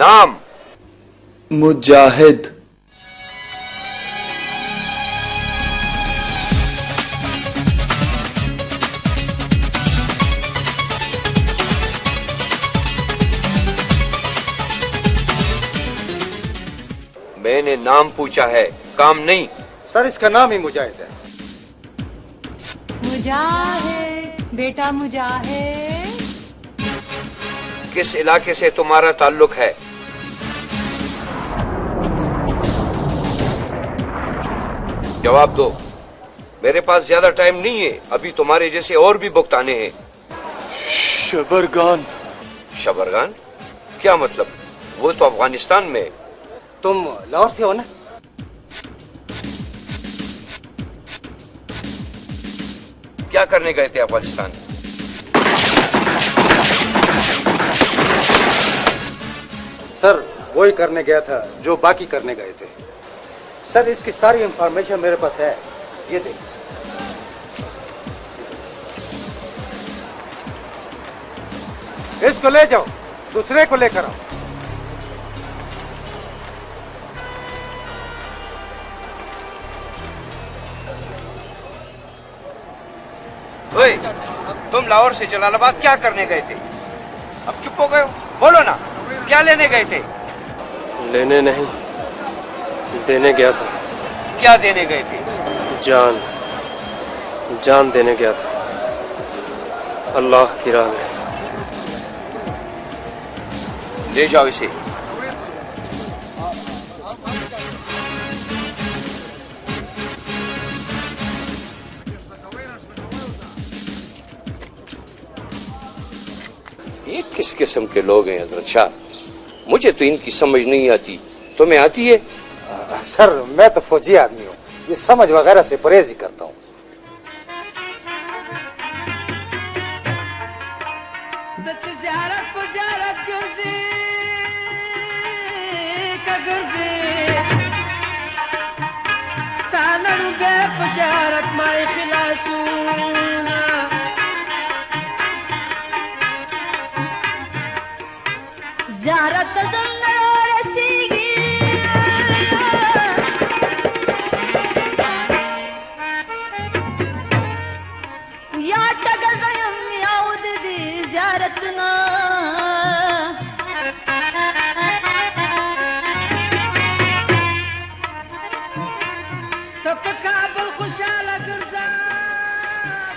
नाम? मुजाहिद। मैंने नाम पूछा है, काम नहीं। सर इसका नाम ही मुजाहिद है। मुजाहिद बेटा मुजाहिद। किस इलाके से तुम्हारा ताल्लुक है? जवाब दो। मेरे पास ज्यादा टाइम नहीं है, अभी तुम्हारे जैसे और भी भुगताने हैं। शबरगान। शबरगान? क्या मतलब? वो तो अफगानिस्तान में। तुम लाहौर से हो ना? क्या करने गए थे अफगानिस्तान? सर वही करने गया था जो बाकी करने गए थे। सर इसकी सारी इंफॉर्मेशन मेरे पास है, ये देख। इसको ले जाओ, दूसरे को लेकर आओ। ओए, तुम लाहौर से जलालाबाद क्या करने गए थे? अब चुप हो गए हो? बोलो ना, क्या लेने गए थे? लेने नहीं, देने गया था। क्या देने गए थे? जान, जान देने गया था अल्लाह की राह में। ले जाओ इसे। ये किस किस्म के लोग हैं हजरत शाह? मुझे तो इनकी समझ नहीं आती। तुम्हें आती है? सर मैं तो फौजी आदमी हूँ, ये समझ वगैरह से परहेज ही करता हूँ।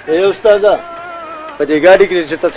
ए उस्ताजा पदे गाड़ी के जत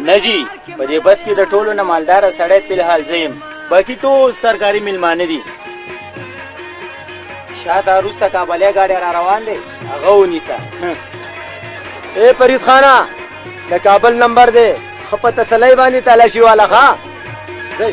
नजी पदे बस की द टोलो न मालदार सड़े फिलहाल जयम बाकी तो सरकारी मिलमाने दी शायद आरुस तक काबलिया गाड़ी रवान दे अगौनी सा। ए फरीद खाना द काबल नंबर दे खपत सलाईवानी तलाशी वाला खा जय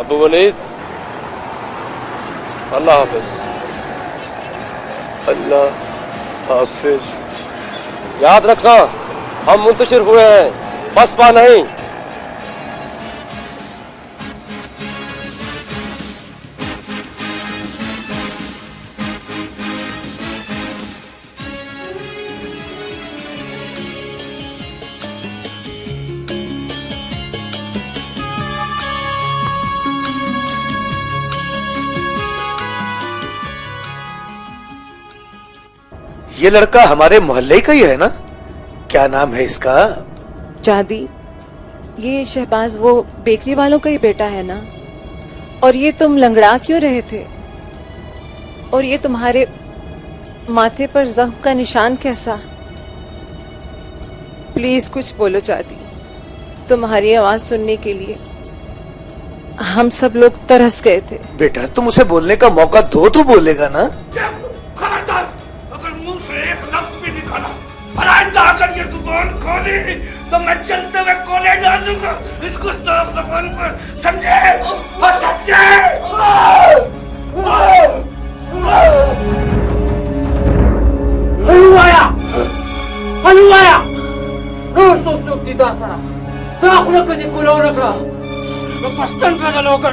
अबू वलीद अल्लाह हाफिज। अल्लाह हाफिज। याद रखना हम मुंतशिर हुए हैं, बस पा नहीं। ये लड़का हमारे मोहल्ले का ही है ना? क्या नाम है इसका? जादी, ये शहबाज वो बेकरी वालों का ही बेटा है ना? और ये तुम लंगड़ा क्यों रहे थे? और ये तुम्हारे माथे पर जख्म का निशान कैसा? प्लीज कुछ बोलो जादी, तुम्हारी आवाज सुनने के लिए हम सब लोग तरस गए थे। बेटा तुम उसे बोलने का मौका दो तो बोलेगा ना। खबरदार, अगर मुंह से एक लफ्ज भी निकाला और आइंदा अगर ये जुबान खोली तो मैं चलते हुए कोले डाल दूंगा इसको साफ जुबान पर, समझे? और समझे? Aluaya! Aluaya! Rusok suk di dasara. Takuna ka ni kulona ka. Napastan ka na lokan.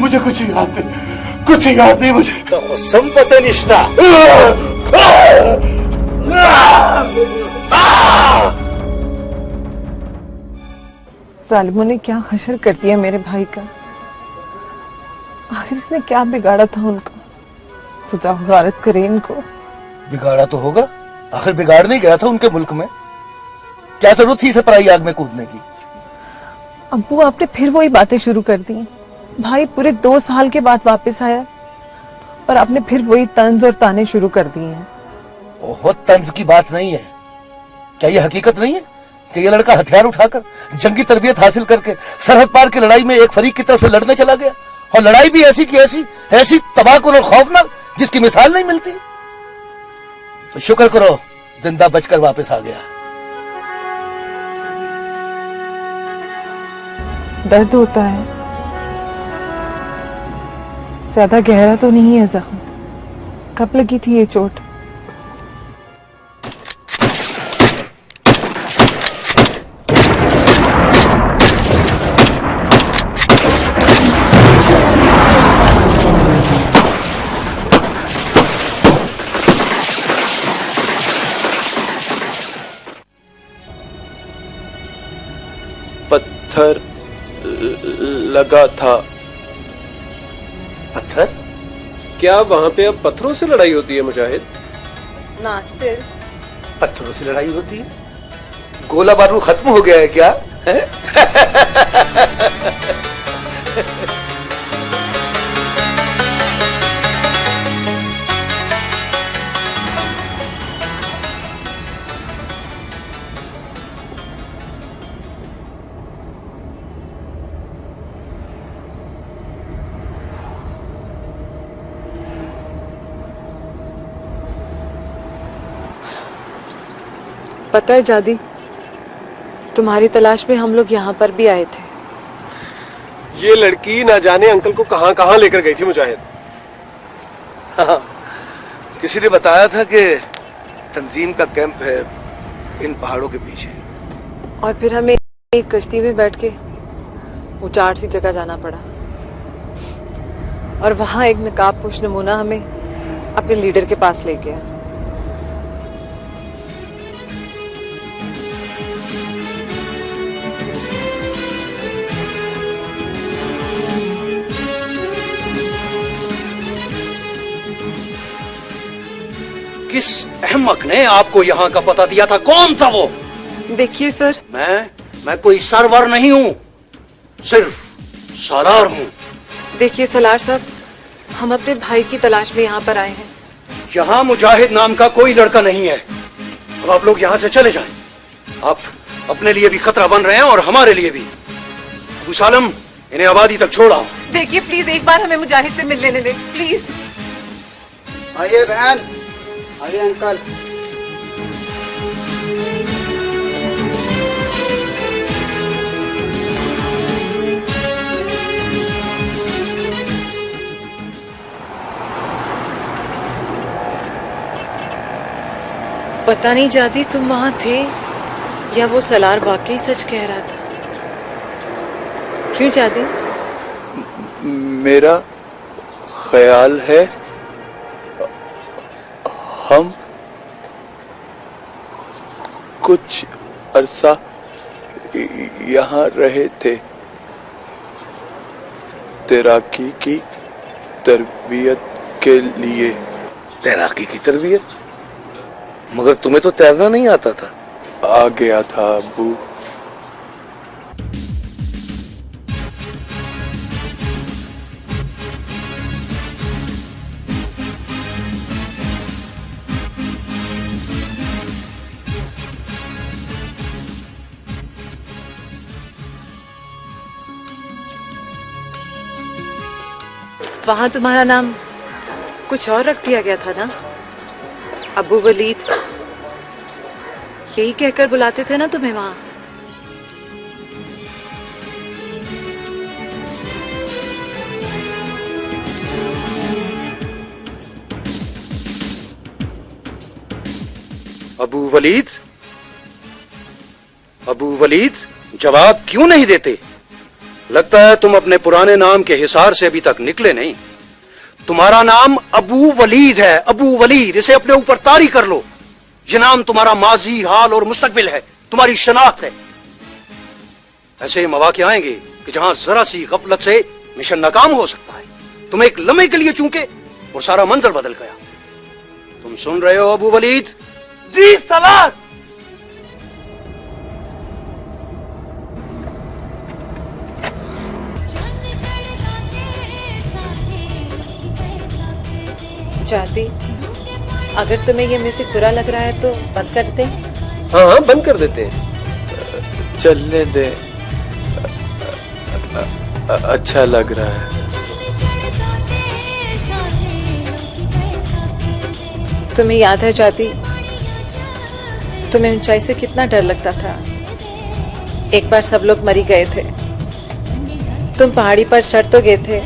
मुझे कुछ याद नहीं मुझे तो सम पता निष्ठा जालिमों ने क्या हशर कर दिया मेरे भाई का। आखिर इसने क्या बिगाड़ा था उनका? खुदा गारत करे इनको। बिगाड़ा तो होगा, आखिर बिगाड़ नहीं गया था उनके मुल्क में? क्या जरूरत थी इसे पराई आग में कूदने की? अब्बू आपने फिर वही बातें शुरू कर दी। भाई पूरे 2 साल के बाद वापस आया और आपने फिर वही तंज और ताने शुरू कर दिए हैं। ओहो, तंज की बात नहीं है। क्या ये हकीकत नहीं है कि ये लड़का हथियार उठाकर जंगी तरबियत हासिल करके सरहद पार की लड़ाई में एक फरीक की तरफ से लड़ने चला गया, और लड़ाई भी ऐसी की ऐसी तबाहकुन और खौफनाक जिसकी मिसाल नहीं मिलती। तो शुक्र करो जिंदा बचकर वापस आ गया। दर्द होता है, ज्यादा गहरा तो नहीं है जख्म? कब लगी थी ये चोट? पत्थर लगा था। पत्थर? क्या वहां पे अब पत्थरों से लड़ाई होती है मुजाहिद? नासिर, पत्थरों से लड़ाई होती है? गोला बारूद खत्म हो गया है क्या? है? पता है जादी, तुम्हारी तलाश में हम लोग यहाँ पर भी आए थे। ये लड़की ना जाने अंकल को कहां कहां लेकर गई थी मुजाहिद। हाँ, किसी ने बताया था कि तंजीम का कैंप है इन पहाड़ों के पीछे। और फिर हमें एक कश्ती में बैठ के ऊंचाड़ सी जगह जाना पड़ा, और वहां एक नकाबपोश नमूना हमें अपने लीडर के पास ले गया। किस अहमक ने आपको यहाँ का पता दिया था? कौन था वो? देखिए सर, मैं कोई सरवर नहीं हूँ, सिर्फ सालार हूँ। देखिए सलार साहब, हम अपने भाई की तलाश में यहाँ पर आए हैं। यहाँ मुजाहिद नाम का कोई लड़का नहीं है। अब आप लोग यहाँ से चले जाएं। आप अपने लिए भी खतरा बन रहे हैं और हमारे लिए भी। अबू सालम, इन्हें आबादी तक छोड़ आओ। देखिए प्लीज एक बार हमें मुजाहिद से मिल लेने दें प्लीज। आइए बहन, आइए अंकल। पता नहीं जाती तुम वहां थे या वो सलार वाकई सच कह रहा था। क्यों जाती? मेरा ख्याल है हम कुछ अरसा यहाँ रहे थे, तैराकी की तरबियत के लिए। तैराकी की तरबियत? मगर तुम्हें तो तैरना नहीं आता था। आ गया था अब्बू। वहां तुम्हारा नाम कुछ और रख दिया गया था ना? अबू वलीद, यही कहकर बुलाते थे ना तुम्हें वहां? अबू वलीद, अबू वलीद, जवाब क्यों नहीं देते? लगता है तुम अपने पुराने नाम के हिसार से अभी तक निकले नहीं। तुम्हारा नाम अबू वलीद है, अबू वलीद। इसे अपने ऊपर तारी कर लो। यह नाम तुम्हारा माजी, हाल और मुस्तकबिल है, तुम्हारी शनाख्त है। ऐसे मौके आएंगे कि जहां जरा सी गफलत से मिशन नाकाम हो सकता है। तुम एक लम्हे के लिए चूके और सारा मंजर बदल गया। तुम सुन रहे हो अबू वलीद? जी सलार। जाती, अगर तुम्हें ये म्यूजिक बुरा लग रहा है तो बंद कर दे। हाँ, बंद कर देते हैं। चलने दे, अच्छा लग रहा है। तुम्हें याद है जाती, तुम्हें ऊंचाई से कितना डर लगता था? एक बार सब लोग मरी गए थे। तुम पहाड़ी पर चढ़ तो गए थे,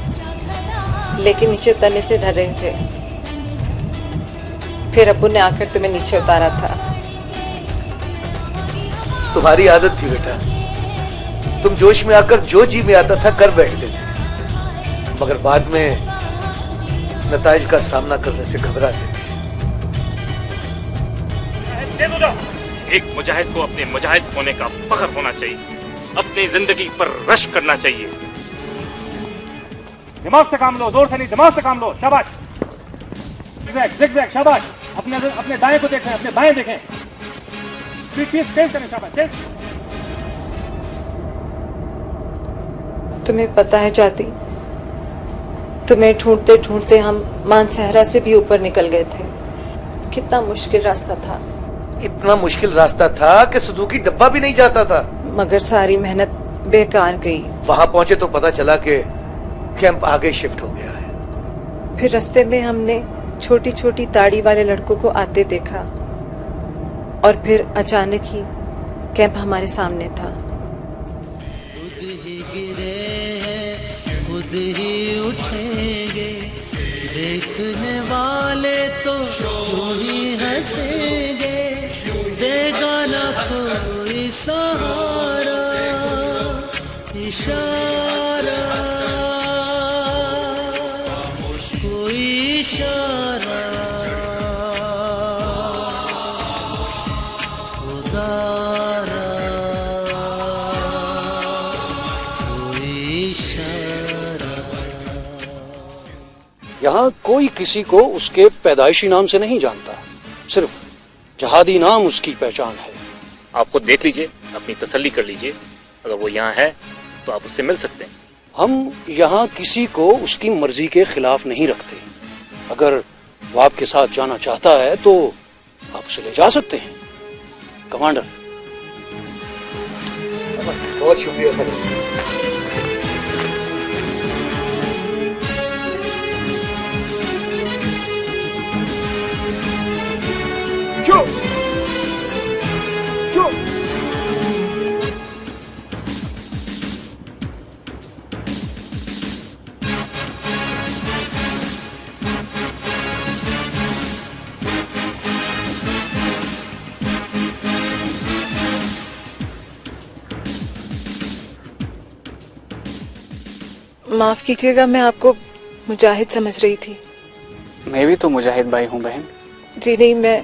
लेकिन नीचे उतरने से डर रहे थे। फिर अब्बू ने आकर तुम्हें नीचे उतारा था। तुम्हारी आदत थी बेटा, तुम जोश में आकर जो जी में आता था कर बैठते थे, मगर बाद में नताइज का सामना करने से घबराते थे। एक मुजाहिद को अपने मुजाहिद होने का फख्र होना चाहिए, अपनी जिंदगी पर रश करना चाहिए। दिमाग से काम लो, जोर से नहीं, दिमाग से काम लो। शाबाश, ज़िगज़ैग, शाबाश। अपने दाएं को देखें, अपने बाएं देखें। तेज करें, शाबाश, तेज। तुम्हें पता है जाती, तुम्हें ढूंढते ढूंढते हम मानसहरा से भी ऊपर निकल गए थे। कितना मुश्किल रास्ता था। इतना मुश्किल रास्ता था कि सुजुकी डब्बा भी नहीं जाता था। मगर सारी मेहनत बेकार गई। वहां पहुंचे तो पता चला कि कैंप आगे शिफ्ट हो गया है। फिर रास्ते में हमने छोटी छोटी दाढ़ी वाले लड़कों को आते देखा और फिर अचानक ही कैंप हमारे सामने था। खुद ही गिरे हैं, खुद ही उठेंगे, देखने वाले तो यूं ही हंसेंगे। देगा ना कोई सहारा, इशारा, कोई इशारा, खुदारा, कोई इशारा। यहां कोई किसी को उसके पैदाइशी नाम से नहीं जानता, सिर्फ जहादी नाम उसकी पहचान है। आप खुद देख लीजिए, अपनी तसल्ली कर लीजिए। अगर वो यहाँ है तो आप उससे मिल सकते हैं। हम यहाँ किसी को उसकी मर्जी के खिलाफ नहीं रखते। अगर वो आपके साथ जाना चाहता है तो आप उसे ले जा सकते हैं। कमांडर, बहुत शुक्रिया सर। माफ कीजिएगा, मैं आपको मुजाहिद समझ रही थी। मैं भी तो मुजाहिद भाई हूँ बहन। जी नहीं, मैं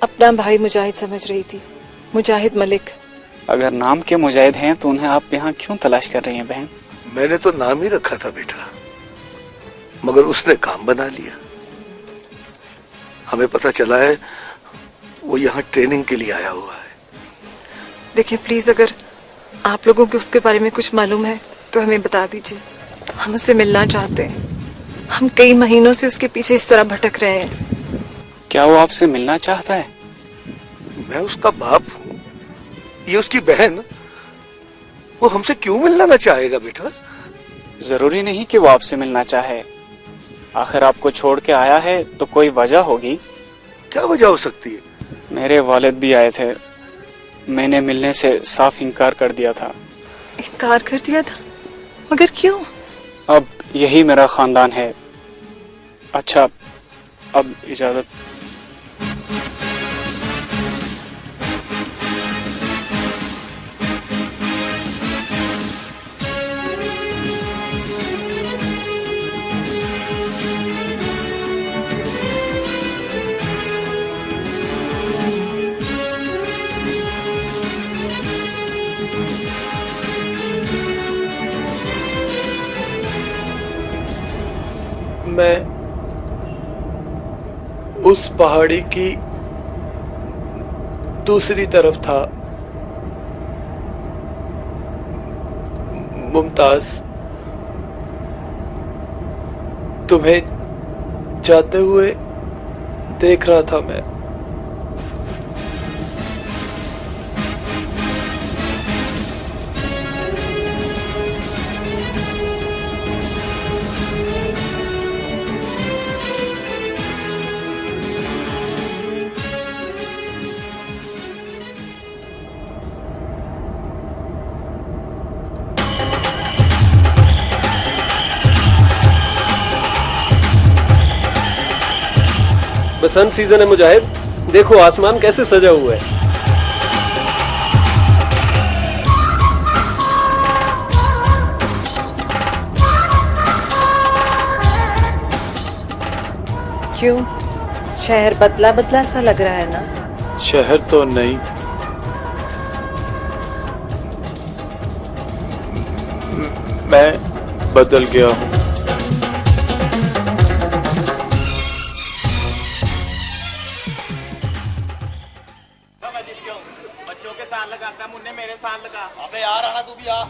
अपना भाई मुजाहिद समझ रही थी, मुजाहिद मलिक। अगर नाम के मुजाहिद हैं तो उन्हें आप यहाँ क्यों तलाश कर रही हैं बहन? मैंने तो नाम ही रखा था बेटा, मगर उसने काम बना लिया। हमें पता चला है वो यहाँ ट्रेनिंग के लिए आया हुआ है। देखिए प्लीज, अगर आप लोगों को उसके बारे में कुछ मालूम है तो हमें बता दीजिए। हम उससे मिलना चाहते हैं। हम कई महीनों से उसके पीछे इस तरह भटक रहे हैं। क्या वो आपसे मिलना चाहता है? मैं उसका बाप हूँ, ये उसकी बहन। वो हमसे क्यों मिलना ना चाहेगा बेटा? जरूरी नहीं कि वो आपसे मिलना चाहे। आखिर आपको छोड़ के आया है तो कोई वजह होगी। क्या वजह हो सकती है? मेरे वालिद भी आए थे, मैंने मिलने से साफ इनकार कर दिया था। इनकार कर दिया था? मगर क्यों? अब यही मेरा खानदान है। अच्छा, अब इजाजत। मैं उस पहाड़ी की दूसरी तरफ था। मुमताज, तुम्हें जाते हुए देख रहा था मैं। बसंत सीजन है मुजाहिद, देखो आसमान कैसे सजा हुआ है। क्यों, शहर बदला बदला सा लग रहा है ना? शहर तो नहीं, मैं बदल गया हूँ। बच्चों के साथ लगाता मुन्ने, मेरे साथ लगा। अबे यार आना, तू भी आ।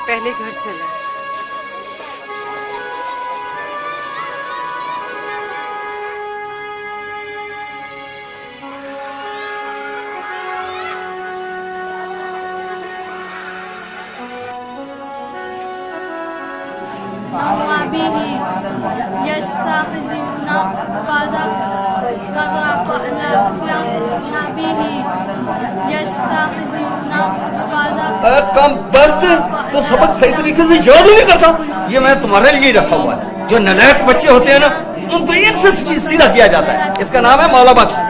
पहले घर चले। कम बस्त तो सबक सही तरीके से याद ही नहीं करता। ये मैं तुम्हारे लिए रखा हुआ है। जो नालायक बच्चे होते हैं ना, उनको इनसे सीधा किया जाता है। इसका नाम है मौला बख्श।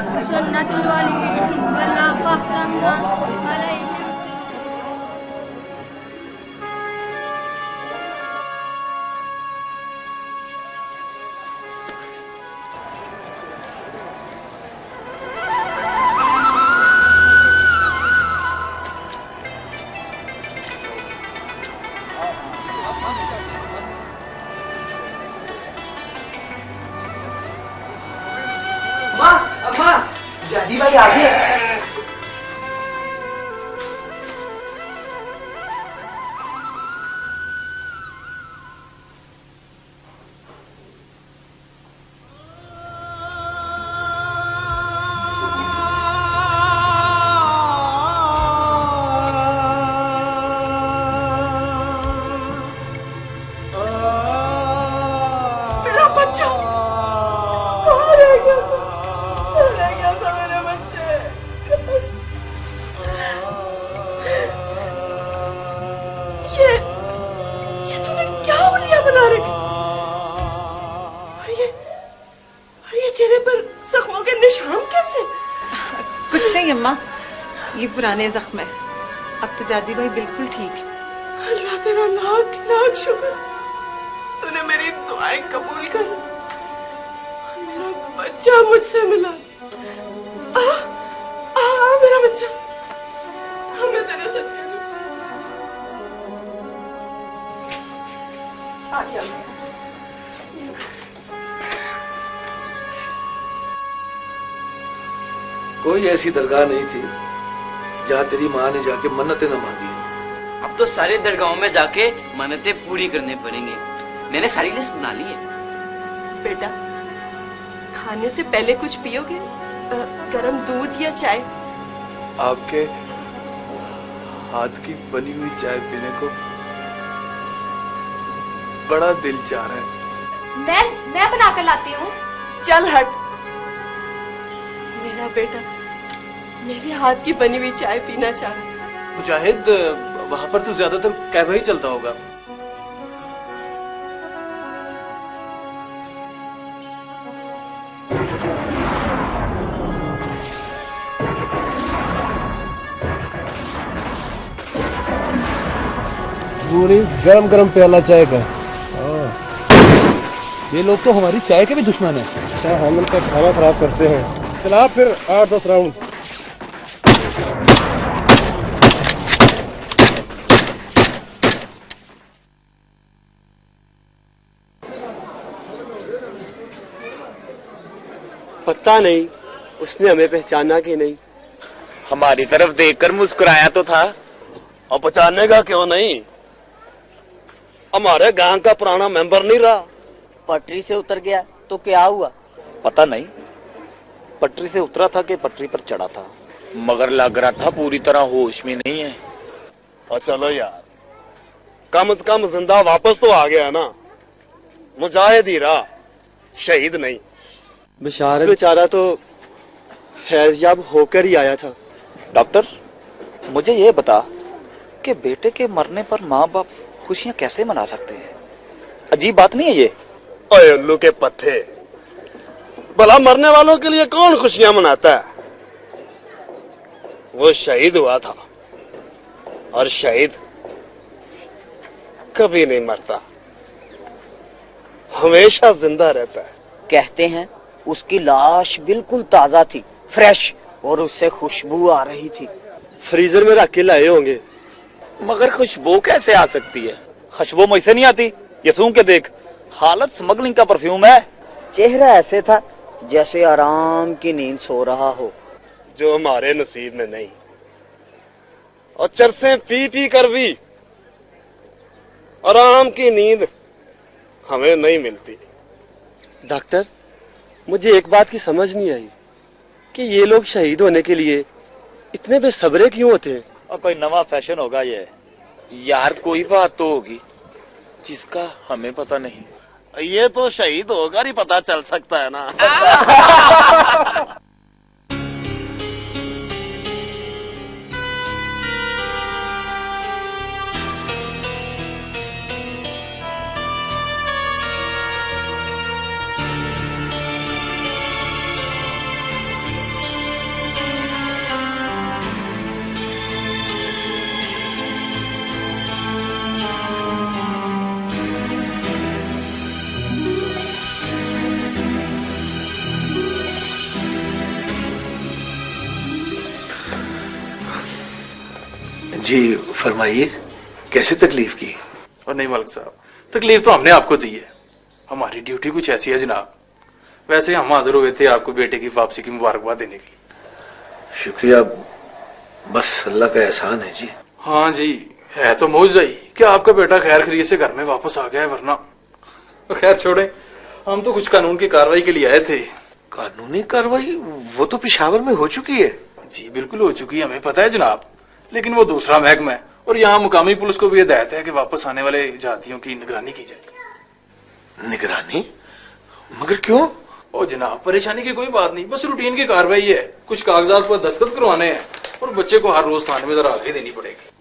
जादी भाई आगे। चेहरे पर जख्मों के निशान कैसे? कुछ नहीं अम्मा, ये पुराने जख्म है। अब तो जादी भाई बिल्कुल ठीक है। अल्लाह तेरा लाख लाख शुक्र, तूने मेरी दुआएं कबूल कर, मेरा बच्चा मुझसे मिला। मेरा बच्चा, मैं तेरे साथ आ गया। कोई ऐसी दरगाह नहीं थी जहाँ तेरी माँ ने जाके मन्नतें न मांगी हो। अब तो सारे दरगाहों में जाके मन्नतें पूरी करने पड़ेंगे। मैंने सारी लिस्ट बना ली है। बेटा, खाने से पहले कुछ पियोगे? गरम दूध या चाय? आपके हाथ की बनी हुई चाय पीने को बड़ा दिल चाह रहा है। मैं बना कर लाती हूँ। चल हट। मेरा बेटा मेरे हाथ की बनी हुई चाय पीना चाह रहा है। मुजाहिद, वहाँ पर तो ज्यादातर कहवा ही चलता होगा। पूरी गरम गरम प्याला चाय का। ये लोग तो हमारी चाय के भी दुश्मन है। क्या हम उनका खाना खराब करते हैं। चला फिर 8-10 राउंड। पता नहीं उसने हमें पहचाना कि नहीं। हमारी तरफ देखकर मुस्कुराया तो था। और पहचानने का क्यों नहीं? हमारे गांव का पुराना मेंबर नहीं रहा। पटरी से उतर गया तो क्या हुआ? पता नहीं, पटरी से उतरा था कि पटरी पर चढ़ा था, मगर लग रहा था पूरी तरह होश में नहीं है। और चलो यार, कम से कम जिंदा वापस तो आ गया ना। मुजाहिद ही रहा, शहीद नहीं। बिशारत बेचारा तो फैज़याब होकर ही आया था। डॉक्टर, मुझे ये बता कि बेटे के मरने पर माँ बाप खुशियां कैसे मना सकते हैं? अजीब बात नहीं है ये? ओए उल्लू के पट्टे, भला मरने वालों के लिए कौन खुशियां मनाता है? वो शहीद हुआ था और शहीद कभी नहीं मरता, हमेशा जिंदा रहता है। कहते हैं उसकी लाश बिल्कुल ताजा थी, फ्रेश, और उससे खुशबू आ रही थी। फ्रीजर में रख के लाए होंगे। मगर खुशबू कैसे आ सकती है? खुशबू मुझसे नहीं आती, ये सूंघ के देख। हालत स्मगलिंग का परफ्यूम है। चेहरा ऐसे था जैसे आराम की नींद सो रहा हो, जो हमारे नसीब में नहीं। और चरसे पी पी कर भी आराम की नींद हमें नहीं मिलती। डॉक्टर, मुझे एक बात की समझ नहीं आई कि ये लोग शहीद होने के लिए इतने बेसब्रे क्यों होते हैं? और कोई नवा फैशन होगा ये। यार कोई बात तो होगी जिसका हमें पता नहीं। ये तो शहीद होकर ही पता चल सकता है ना। जी फरमाइए, कैसे तकलीफ की? और नहीं मलिक साहब, तकलीफ तो हमने आपको दी है। हमारी ड्यूटी कुछ ऐसी है जनाब। वैसे हम हाजिर हुए थे आपको बेटे की वापसी की मुबारकबाद देने के लिए। शुक्रिया, बस अल्लाह का एहसान है जी। हाँ जी, है तो मौजूद ही कि आपका बेटा खैर खैरियत से घर में वापस आ गया है, वरना खैर छोड़े, हम तो कुछ कानून की कार्रवाई के लिए आए थे। कानूनी कार्रवाई? वो तो पेशावर में हो चुकी है। जी बिल्कुल हो चुकी है, हमें पता है जनाब, लेकिन वो दूसरा महकमा है और यहाँ मुकामी पुलिस को भी हिदायत है कि वापस आने वाले जातियों की निगरानी की जाए। निगरानी? मगर क्यों? ओ जनाब, परेशानी की कोई बात नहीं, बस रूटीन की कार्रवाई है। कुछ कागजात पर दस्तखत करवाने हैं और बच्चे को हर रोज थाने में जरा हाजिरी देनी पड़ेगी।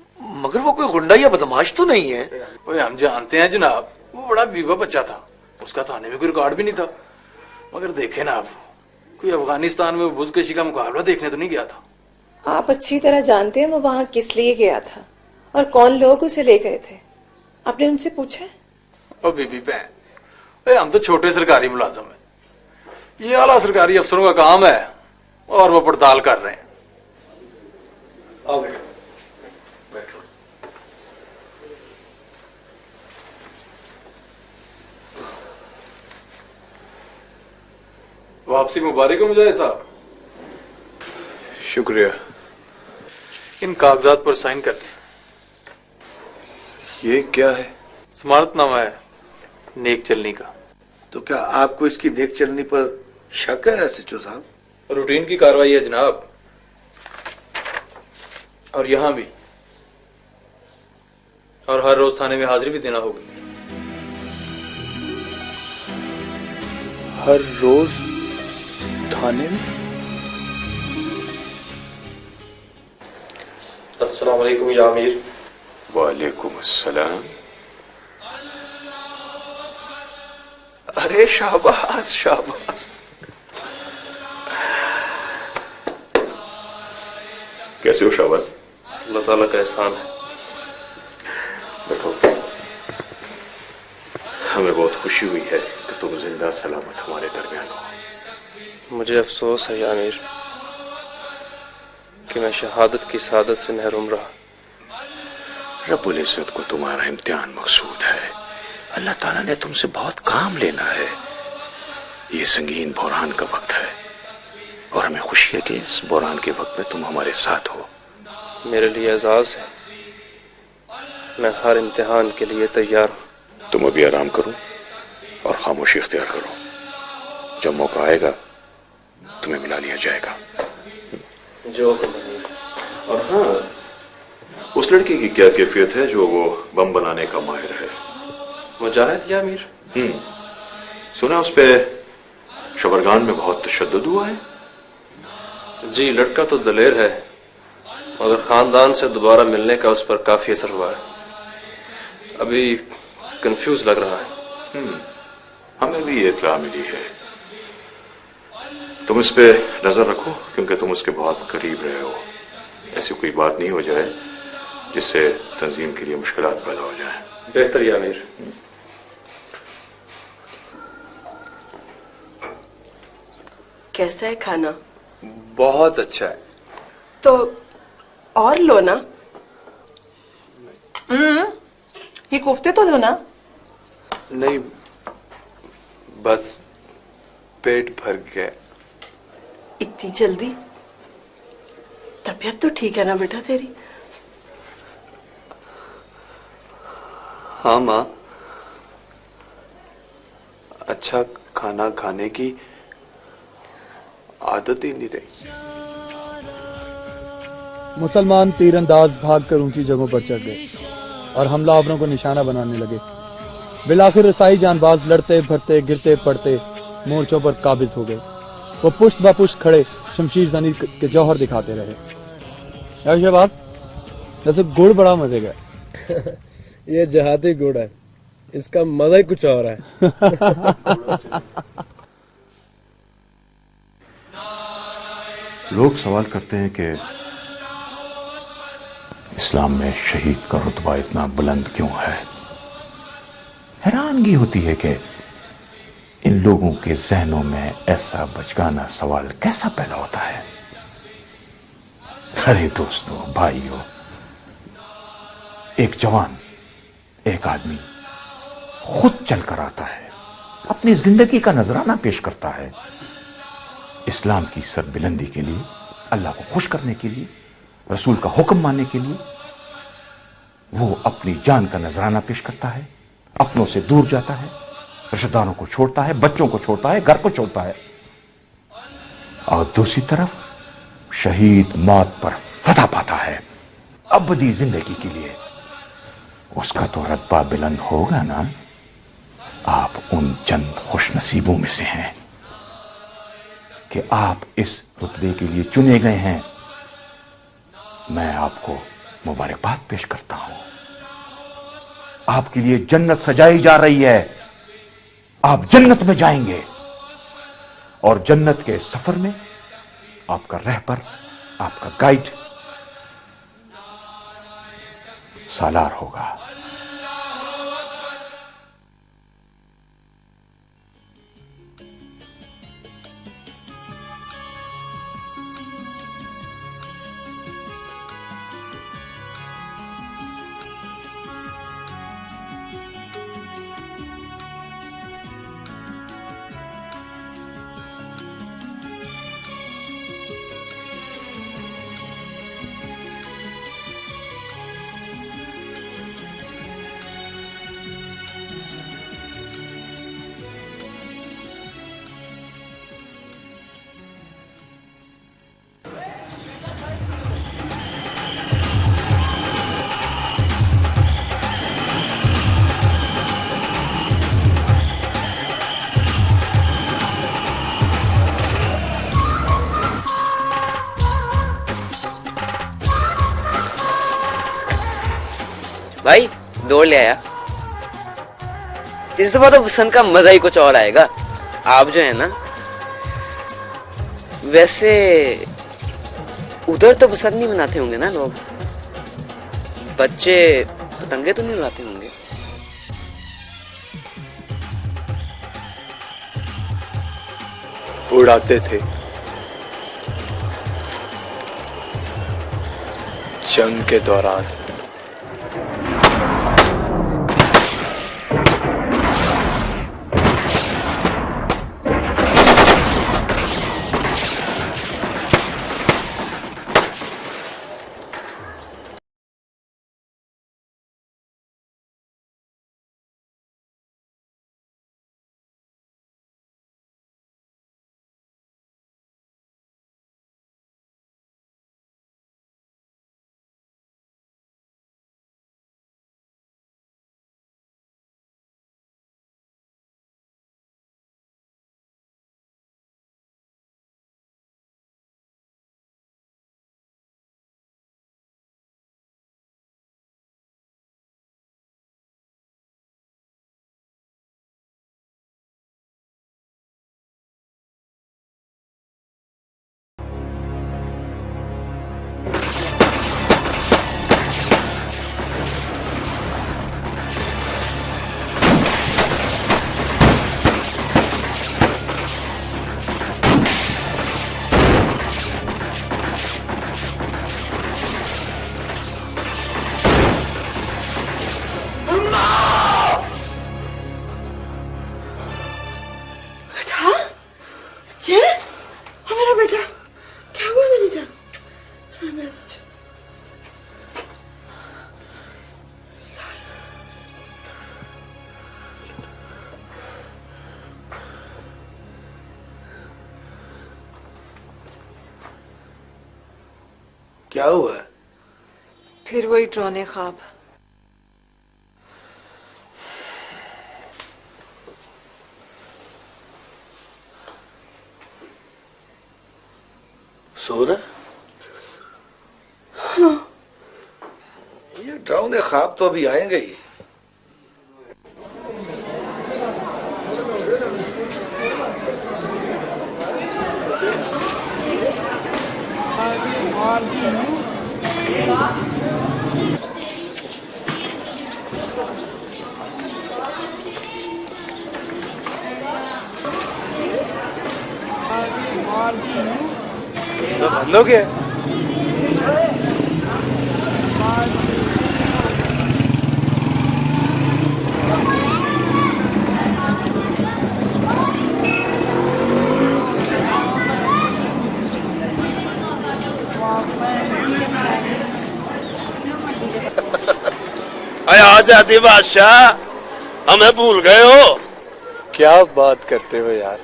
मगर वो कोई गुंडा या बदमाश तो नहीं है? ओए हम जानते हैं जनाब, वो बड़ा बीवा बच्चा था, उसका थाने में कोई रिकॉर्ड भी नहीं था। मगर देखे ना आप, कोई अफगानिस्तान में बुजकशी का मुकाबला देखने तो नहीं गया था? आप अच्छी तरह जानते हैं वो वहां किस लिए गया था और कौन लोग उसे ले गए थे। आपने उनसे पूछा है? ओ बीबी बहन, हम तो छोटे सरकारी मुलाजम हैं, ये आला सरकारी अफसरों का काम है और वो पड़ताल कर रहे हैं। आओ बेटा, बैठो। वापसी मुबारक हो मुजाहिद साहब। शुक्रिया। इन कागजात पर साइन कर दें। ये क्या है? स्मारतनामा है नेक चलनी का। तो क्या आपको इसकी नेक चलनी पर शक है एसएचओ साहब? रूटीन की कार्रवाई है जनाब, और यहां भी, और हर रोज थाने में हाजिरी भी देना होगी। हर रोज थाने में? अस्सलाम वालेकुम या अमीर। वालेकुम अस्सलाम। अरे शाबाश शाबाश। कैसे हो शाबाश? अल्लाह ताला का एहसान है। देखो, हमें बहुत खुशी हुई है कि तुम जिंदा सलामत हमारे दरमियान हो। मुझे अफसोस है या अमीर कि मैं शहादत की सादत से महरूम रहा। रब्बुल इज्जत को तुम्हारा इम्तिहान मकसूद है। अल्लाह ताला ने तुमसे बहुत काम लेना है। ये संगीन बुरहान का वक्त है और हमें खुशी है कि इस बुरहान के वक्त में तुम हमारे साथ हो। मेरे लिए एजाज है, मैं हर इम्तिहान के लिए तैयार हूं। तुम अभी आराम करो और खामोशी इख्तियार करो। जब मौका आएगा तुम्हें मिला लिया जाएगा। जो और हाँ, उस लड़की की क्या कैफियत है जो वो बम बनाने का माहिर है? मुजाहिद या अमीर? सुना उस पे शबरगान में बहुत तशद्दुद हुआ है। जी, लड़का तो दलेर है मगर खानदान से दोबारा मिलने का उस पर काफी असर हुआ है। अभी कंफ्यूज लग रहा है। हमें भी ये इत्तला मिली है। तुम इस पे नजर रखो क्योंकि तुम उसके बहुत करीब रहे हो। ऐसी कोई बात नहीं हो जाए जिससे तंजीम के लिए मुश्किलात पैदा हो जाए। बेहतर या अमीर। कैसा है खाना? बहुत अच्छा है। तो और लो ना। ये कोफ्ते तो लो ना। नहीं, बस पेट भर गया। इतनी जल्दी? तबीयत तो ठीक है ना बेटा तेरी? हाँ माँ, अच्छा खाना खाने की आदत ही नहीं रही। मुसलमान तीरंदाज भागकर ऊंची जगहों पर चढ़ गए और हमलावरों को निशाना बनाने लगे। बिलाखिर रसाई जानबाज लड़ते भरते गिरते पड़ते मोर्चों पर काबिज हो गए। वो पुष्ट ब पुष्ट खड़े शमशीर जनी के जौहर दिखाते रहे। यार बात जैसे गुड़ बड़ा मजे का। ये जहाती गुड़ है, इसका मजा ही कुछ और है। लोग सवाल करते हैं कि इस्लाम में शहीद का रुतबा इतना बुलंद क्यों है। हैरानगी होती है कि इन लोगों के जहनों में ऐसा बचकाना सवाल कैसा पैदा होता है। अरे दोस्तों, भाइयों, एक जवान, एक आदमी खुद चलकर आता है, अपनी जिंदगी का नजराना पेश करता है, इस्लाम की सरबुलंदी के लिए, अल्लाह को खुश करने के लिए, रसूल का हुक्म मानने के लिए। वो अपनी जान का नजराना पेश करता है, अपनों से दूर जाता है, रिश्तेदारों को छोड़ता है, बच्चों को छोड़ता है, घर को छोड़ता है, और दूसरी तरफ शहीद मौत पर फतह पाता है अबदी जिंदगी के लिए। उसका तो रतबा बुलंद होगा ना। आप उन चंद खुशनसीबों में से हैं कि आप इस रुतबे के लिए चुने गए हैं। मैं आपको मुबारकबाद पेश करता हूं। आपके लिए जन्नत सजाई जा रही है, आप जन्नत में जाएंगे। और जन्नत के सफर में आपका रहबर, आपका गाइड सालार होगा। भाई दौड़ ले आया। इस दफा तो बसंत का मजा ही कुछ और आएगा। आप जो है ना, वैसे उधर तो बसंत नहीं मनाते होंगे ना लोग, बच्चे पतंगे तो नहीं उड़ाते होंगे। उड़ाते थे, जंग के दौरान। क्या हुआ? फिर वही डरावने ख्वाब। सो रहा? हाँ। ये डरावने ख्वाब तो अभी आएंगे ही। तो बंद हो गया। अरे आ जाती बादशाह, हमें भूल गए हो? क्या बात करते हो यार,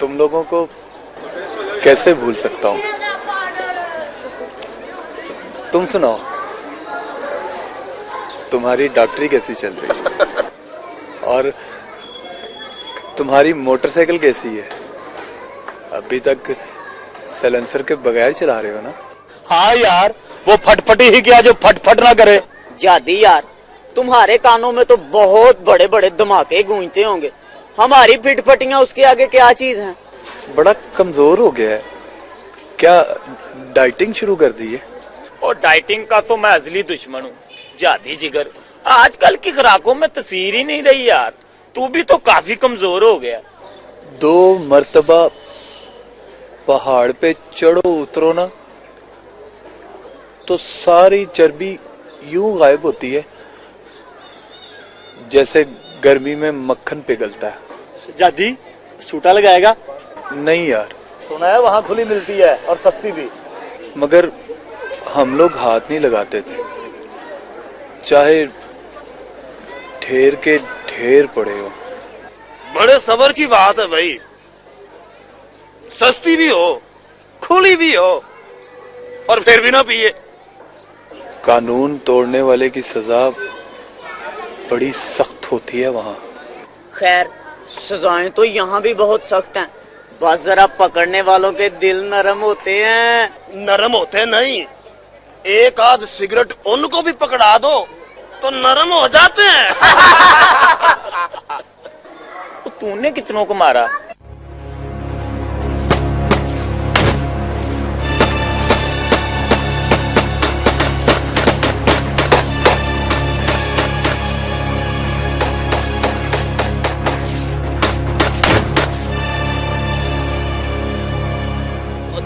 तुम लोगों को कैसे भूल सकता हूँ। तुम सुनाओ, तुम्हारी डॉक्टरी कैसी चल रही है? और तुम्हारी मोटरसाइकिल कैसी है? अभी तक साइलेंसर के बगैर चला रहे हो ना? हाँ यार, वो फटफटी ही क्या जो फटफट ना करे। जादी यार, तुम्हारे कानों में तो बहुत बड़े बड़े धमाके गूंजते होंगे, हमारी फिटफटियां उसके आगे क्या चीज है? बड़ा कमजोर हो गया है, क्या डाइटिंग शुरू कर दी है? और डाइटिंग का तो मैं अजली दुश्मन हूँ, जादी जिगर। आजकल की खुराकों में तसीर ही नहीं रही यार। तू भी तो काफी कमजोर हो गया। 2 मर्तबा पहाड़ पे चढ़ो उतरो ना तो सारी चर्बी यूं गायब होती है जैसे गर्मी में मक्खन पिघलता है। जादी सूटा लगाएगा? नहीं यार, सुना है वहाँ खुली मिलती है और सस्ती भी। मगर हम लोग हाथ नहीं लगाते थे, चाहे ढेर के ढेर पड़े हो। बड़े सबर की बात है भाई, सस्ती भी हो खुली भी हो और फिर भी ना पिए। कानून तोड़ने वाले की सजा बड़ी सख्त होती है वहाँ। खैर सजाएं तो यहाँ भी बहुत सख्त हैं, बस जरा पकड़ने वालों के दिल नरम होते हैं। नरम होते नहीं, एक आध सिगरेट उनको भी पकड़ा दो तो नरम हो जाते हैं। तो तूने कितनों को मारा?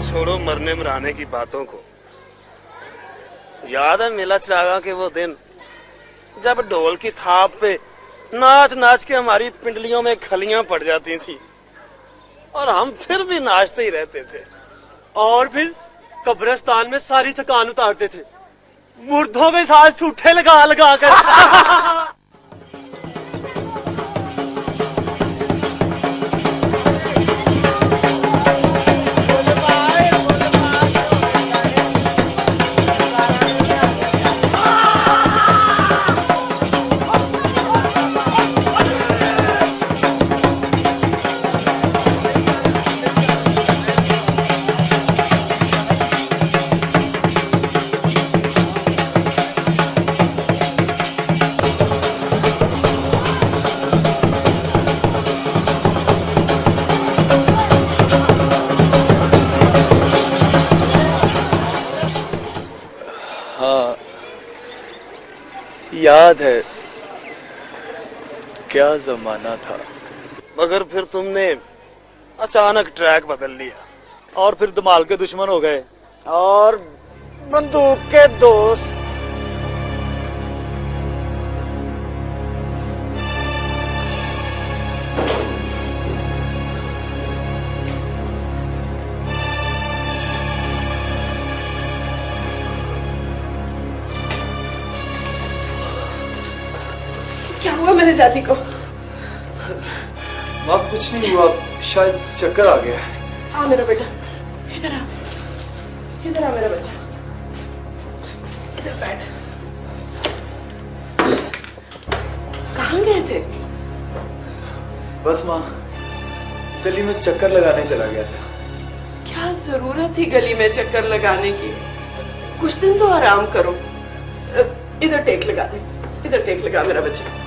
छोड़ो मरने मराने की बातों को। याद है मेला चिरागा के वो दिन जब ढोल की थाप पे नाच नाच के हमारी पिंडलियों में खलियां पड़ जाती थी और हम फिर भी नाचते ही रहते थे। और फिर कब्रिस्तान में सारी थकान उतारते थे, मुर्दों में सांस झूठे लगा लगा कर। याद है क्या जमाना था। मगर फिर तुमने अचानक ट्रैक बदल लिया और फिर धमाल के दुश्मन हो गए और बंदूक के दोस्त। क्या हुआ मेरे दादी को? माँ कुछ नहीं हुआ, शायद चक्कर आ गया। आ मेरा बेटा, इधर आ, इधर आ मेरा बच्चा, इधर बैठ। कहाँ गए थे? बस माँ गली में चक्कर लगाने चला गया था। क्या जरूरत थी गली में चक्कर लगाने की? कुछ दिन तो आराम करो। इधर टेक लगा दे, इधर टेक लगा मेरा बच्चा।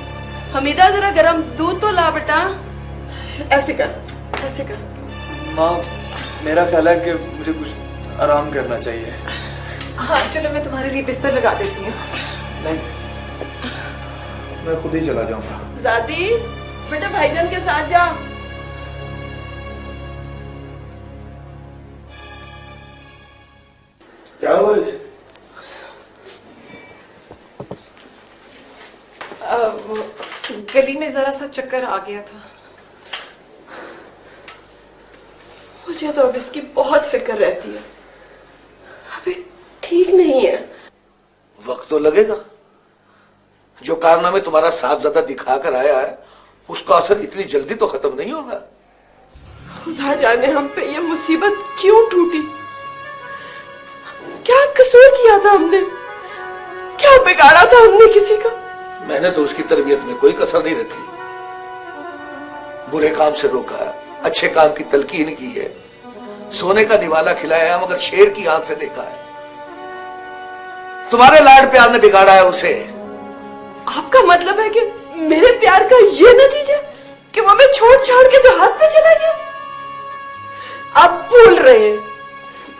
हमीदा जरा गरम दूध तो ला बेटा। ऐसे कर, ऐसे कर। माँ मेरा ख्याल है कि मुझे कुछ आराम करना चाहिए। हाँ चलो मैं तुम्हारे लिए बिस्तर लगा देती हूँ। नहीं मैं खुद ही चला जाऊंगा। जादी बेटा भाईजान के साथ जा। क्या हुआ इसे? गली में जरा सा चक्कर आ गया था। मुझे तो अब इसकी बहुत फिक्र रहती है, अभी ठीक नहीं है। वक्त तो लगेगा। जो कारनामे तुम्हारा साहबजादा दिखा कर आया है उसका असर इतनी जल्दी तो खत्म नहीं होगा। खुदा जाने हम पे ये मुसीबत क्यों टूटी। क्या कसूर किया था हमने, क्या बिगाड़ा था हमने किसी का। मैंने तो उसकी तरबियत में कोई कसर नहीं रखी। बुरे काम से रोका, अच्छे काम की तलकीन की है, सोने का निवाला खिलाया मगर शेर की आंख से देखा है। तुम्हारे लाड प्यार ने बिगाड़ा है उसे। आपका मतलब है कि मेरे प्यार का ये नतीजा कि वो हमें छोड़ छाड़ के जो हाथ में चला गया। आप भूल रहे हैं,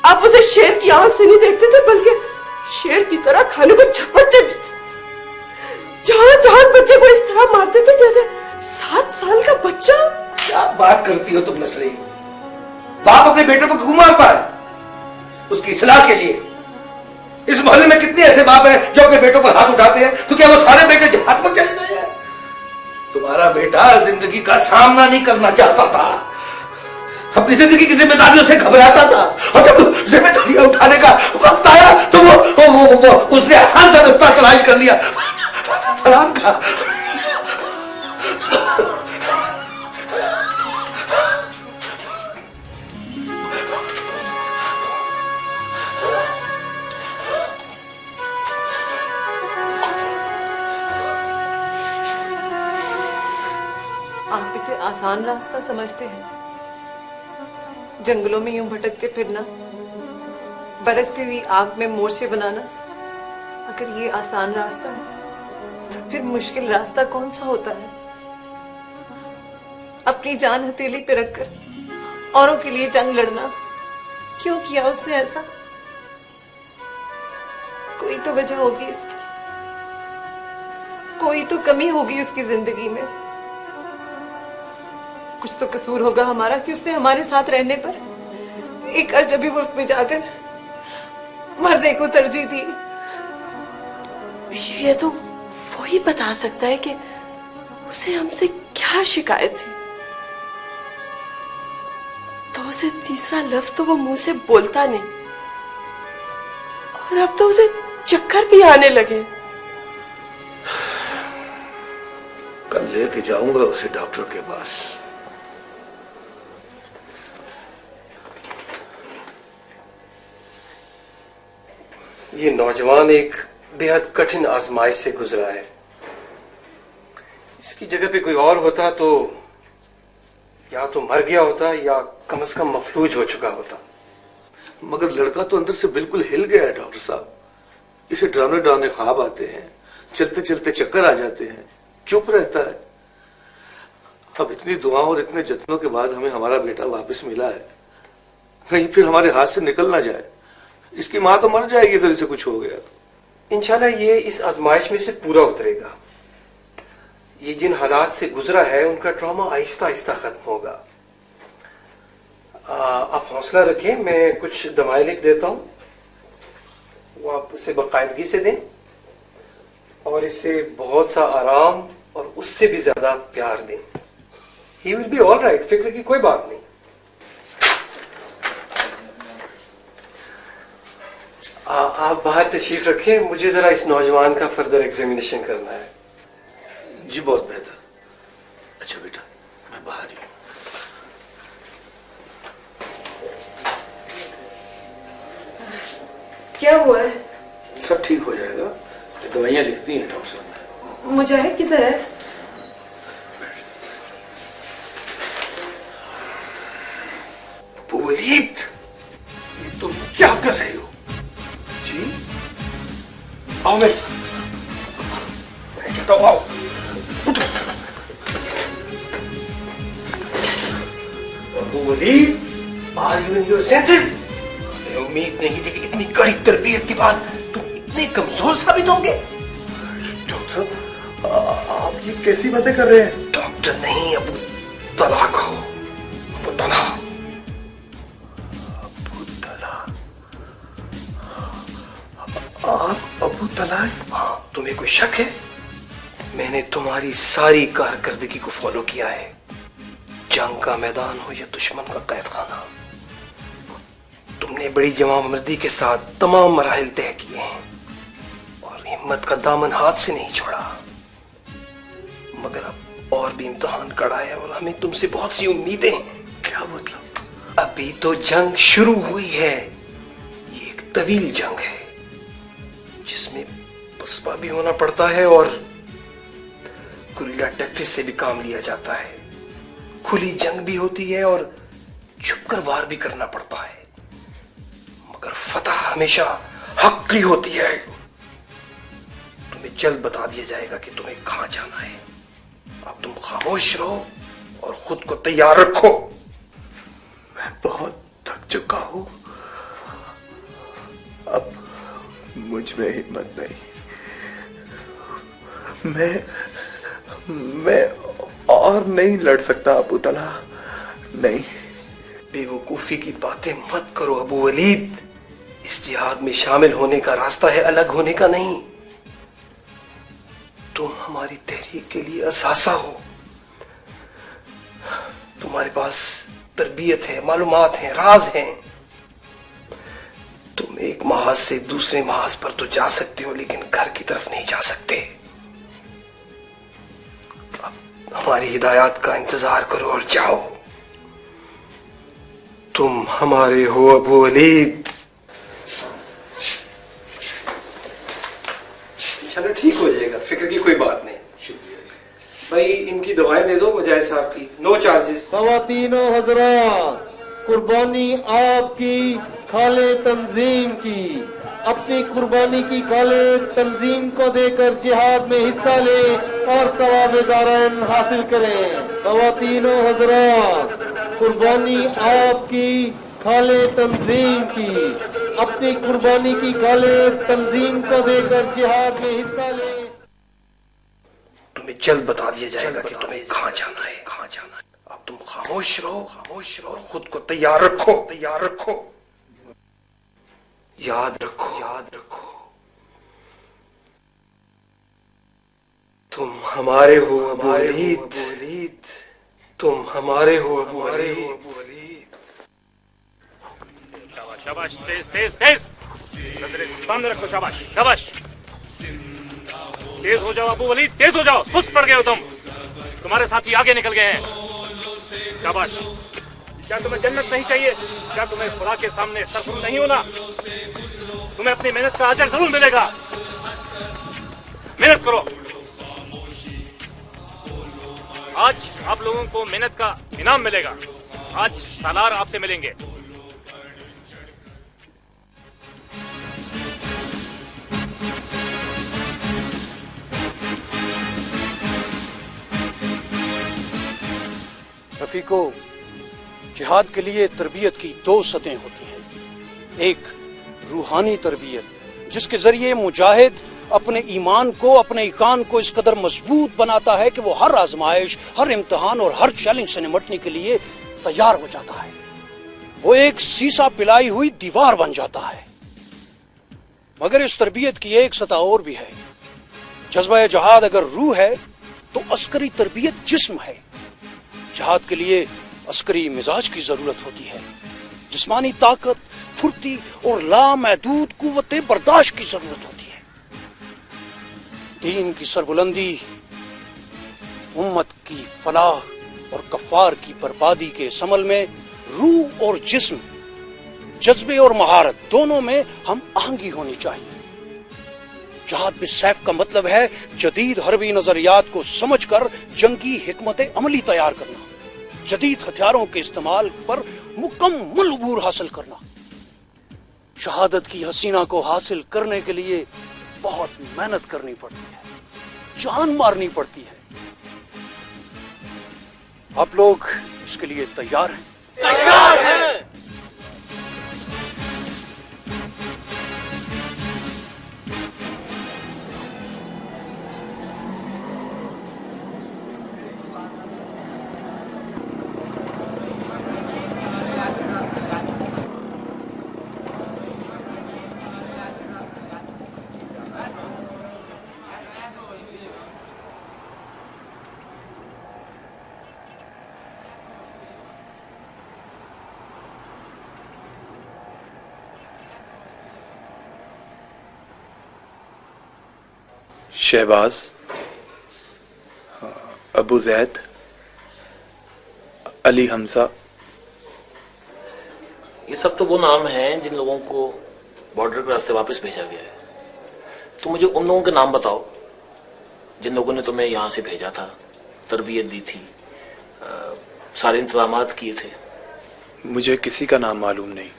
आप उसे शेर की आंख से नहीं देखते थे, बल्कि शेर की तरह खाने को झपटते भी थे। जहां जहां बच्चे को इस तरह मारते थे जैसे 7 साल का बच्चा। क्या बात करती हो तुम नसरीन? बाप अपने बेटे को क्यों मारता है? उसकी इस्लाह के लिए। इस मोहल्ले में कितने ऐसे बाप हैं जो अपने बेटों पर हाथ उठाते हैं, तो क्या वो सारे बेटे जहाद पर चले गए हैं? तुम्हारा बेटा जिंदगी का सामना नहीं करना चाहता था, अपनी जिंदगी की जिम्मेदारियों से घबराता था, और जब जिम्मेदारियां उठाने का वक्त आया तो वो उसने आसान सा रास्ता तलाश कर लिया, फलान का। आप इसे आसान रास्ता समझते हैं? जंगलों में यूं भटकते फिरना, बरसती हुई आग में मोर्चे बनाना, अगर ये आसान रास्ता है तो फिर मुश्किल रास्ता कौन सा होता है? अपनी जान हथेली पे रखकर औरों के लिए जंग लड़ना, क्यों किया उसने ऐसा? कोई तो वजह होगी इसकी, कोई तो कमी होगी उसकी जिंदगी में। कुछ तो कसूर होगा हमारा कि उसने हमारे साथ रहने पर एक अजनबी मुल्क में जाकर मरने को तरजीह दी। ये तो वो ही बता सकता है कि उसे हमसे क्या शिकायत थी। तो उसे तीसरा लफ्ज तो वो मुंह से बोलता नहीं, और अब तो उसे चक्कर भी आने लगे। कल लेके जाऊंगा उसे डॉक्टर के पास। ये नौजवान एक बेहद कठिन आजमाइश से गुजरा है। इसकी जगह पे कोई और होता तो या तो मर गया होता या कम से कम मफलूज हो चुका होता। मगर लड़का तो अंदर से बिल्कुल हिल गया है डॉक्टर साहब। इसे डरावने डरावने ख्वाब आते हैं, चलते चलते चक्कर आ जाते हैं, चुप रहता है। अब इतनी दुआओं और इतने जत्नों के बाद हमें हमारा बेटा वापस मिला है, कहीं फिर हमारे हाथ से निकल ना जाए। इसकी माँ तो मर जाएगी अगर इसे कुछ हो गया तो। इंशाल्लाह ये इस आजमाइश में से पूरा उतरेगा। ये जिन हालात से गुजरा है उनका ट्रॉमा आहिस्ता आहिस्ता खत्म होगा। आप हौसला रखें, मैं कुछ दवाएं लिख देता हूं, वो आप उसे बाकायदगी से दें और इसे बहुत सा आराम और उससे भी ज्यादा प्यार दें। He will be all right, फिक्र की कोई बात नहीं। आप बाहर तशरीफ रखें, मुझे जरा इस नौजवान का फर्दर एग्जामिनेशन करना है। जी बहुत बेहतर। अच्छा बेटा मैं बाहर ही। क्या हुआ है? सब ठीक हो जाएगा, दवाइयां लिखती हैं डॉक्टर साहब। मुजाहिद किधर है? वलीद, ये तुम क्या कर रहे हो? जी आओ मेरे साथ। आओ Waleed, are you in your senses? मैं उम्मीद नहीं थी कि इतनी कड़ी तरबियत के बाद तुम इतने कमजोर साबित होंगे। डॉक्टर साहब आप ये कैसी बातें कर रहे हैं? डॉक्टर नहीं, अबू तला कहो। अबू तला। आप अबू तला? तुम्हें कोई शक है? मैंने तुम्हारी सारी कारकर्दगी को फॉलो किया है, जंग का मैदान हो या दुश्मन का कैद खाना। तुमने बड़ी जवामर्दी के साथ तमाम मराहिल तय किए हैं और हिम्मत का दामन हाथ से नहीं छोड़ा। मगर अब और भी इम्तिहान कड़ा है और हमें तुमसे बहुत सी उम्मीदें हैं। क्या मतलब? अभी तो जंग शुरू हुई है। ये एक तवील जंग है जिसमें पसपा भी होना पड़ता है और गुरिल्ला टैक्टिक्स से भी काम लिया जाता है। खुली जंग भी होती है और छुपकर वार भी करना पड़ता है, मगर फतह हमेशा हक की होती है। तुम्हें जल्द बता दिया जाएगा कि तुम्हें कहां जाना है। अब तुम खामोश रहो और खुद को तैयार रखो। मैं बहुत थक चुका हूं, अब मुझ में हिम्मत नहीं। मैं और नहीं लड़ सकता अबू तलहा, नहीं। बेवकूफी की बातें मत करो अबू वलीद। इस जिहाद में शामिल होने का रास्ता है, अलग होने का नहीं। तुम हमारी तहरीक के लिए असासा हो। तुम्हारे पास तरबियत है, मालूमात हैं, राज हैं। तुम एक महाज से दूसरे महाज पर तो जा सकते हो, लेकिन घर की तरफ नहीं जा सकते। हमारी हिदायत का इंतजार करो और जाओ। तुम हमारे हो अबू वलीद। चलो ठीक हो जाएगा, फिक्र की कोई बात नहीं। भाई इनकी दवाएं दे दो मुजाहिद साहब की, नो चार्जेस। ख़वातीनो हज़रात, कुर्बानी आपकी, खाले तंजीम की। अपनी कुर्बानी की खाले तंजीम को देकर जिहाद में हिस्सा ले और सवाब दारैन हासिल करें। ख़वातीनो हज़रात, कुर्बानी आपकी, खाले तंजीम की। अपनी कुर्बानी की खाले तंजीम को देकर जिहाद में हिस्सा ले। तुम्हें जल्द बता दिया जाएगा कि तुम्हें कहां जाना है, कहां जाना है। अब तुम खामोश रहो, खामोश रहो, खुद को तैयार रखो, तैयार रखो। याद रखो, याद रखो, तुम हमारे हो अबू वलीद, तुम हमारे हो अबू वलीद। शाबाश, तेज तेज तेज, नजरें सामने रखो। शाबाश शाबाश, तेज हो जाओ अबू वलीद, तेज हो जाओ। सुस्त पड़ गए हो तुम, तुम्हारे साथी आगे निकल गए हैं। शाबाश। क्या तुम्हें जन्नत नहीं चाहिए? क्या तुम्हें खुदा के सामने सरफुल नहीं होना? तुम्हें अपनी मेहनत का अजर जरूर मिलेगा। मेहनत करो। आज आप लोगों को मेहनत का इनाम मिलेगा। आज सालार आपसे मिलेंगे। रफीको, जिहाद के लिए तरबियत की दो सतहें होती हैं। एक रूहानी तरबियत, जिसके जरिए मुजाहिद अपने ईमान को, अपने ईकान को इस कदर मजबूत बनाता है कि वो हर आजमाइश, हर इम्तिहान और हर चैलेंज से निमटने के लिए तैयार हो जाता है। वो एक सीसा पिलाई हुई दीवार बन जाता है। मगर इस तरबियत की एक सतह और भी है। जज्बा जहाद अगर रूह है तो अस्करी तरबियत जिस्म है। जिहाद के लिए अस्करी मिजाज की जरूरत होती है। जिस्मानी ताकत, फुर्ती और लामहदूद कुव्वते बर्दाश्त की जरूरत होती है। दीन की सरबुलंदी, उम्मत की फलाह और कफार की बर्बादी के समल में रूह और जिस्म, जज्बे और महारत दोनों में हम आहंगी होनी चाहिए। जिहाद बिस सैफ का मतलब है जदीद हरबी नजरियात को समझकर जंगी हिकमत अमली तैयार करना, जदीद हथियारों के इस्तेमाल पर मुकम्मल अबूर हासिल करना। शहादत की हसीना को हासिल करने के लिए बहुत मेहनत करनी पड़ती है, जान मारनी पड़ती है। आप लोग इसके लिए तैयार हैं? तैयार हैं। शहबाज, अबू जैद, अली हमजा, ये सब तो वो नाम हैं जिन लोगों को बॉर्डर के रास्ते वापस भेजा गया है। तो मुझे उन लोगों के नाम बताओ जिन लोगों ने तुम्हें यहाँ से भेजा था, तरबियत दी थी, सारे इंतजामात किए थे। मुझे किसी का नाम मालूम नहीं,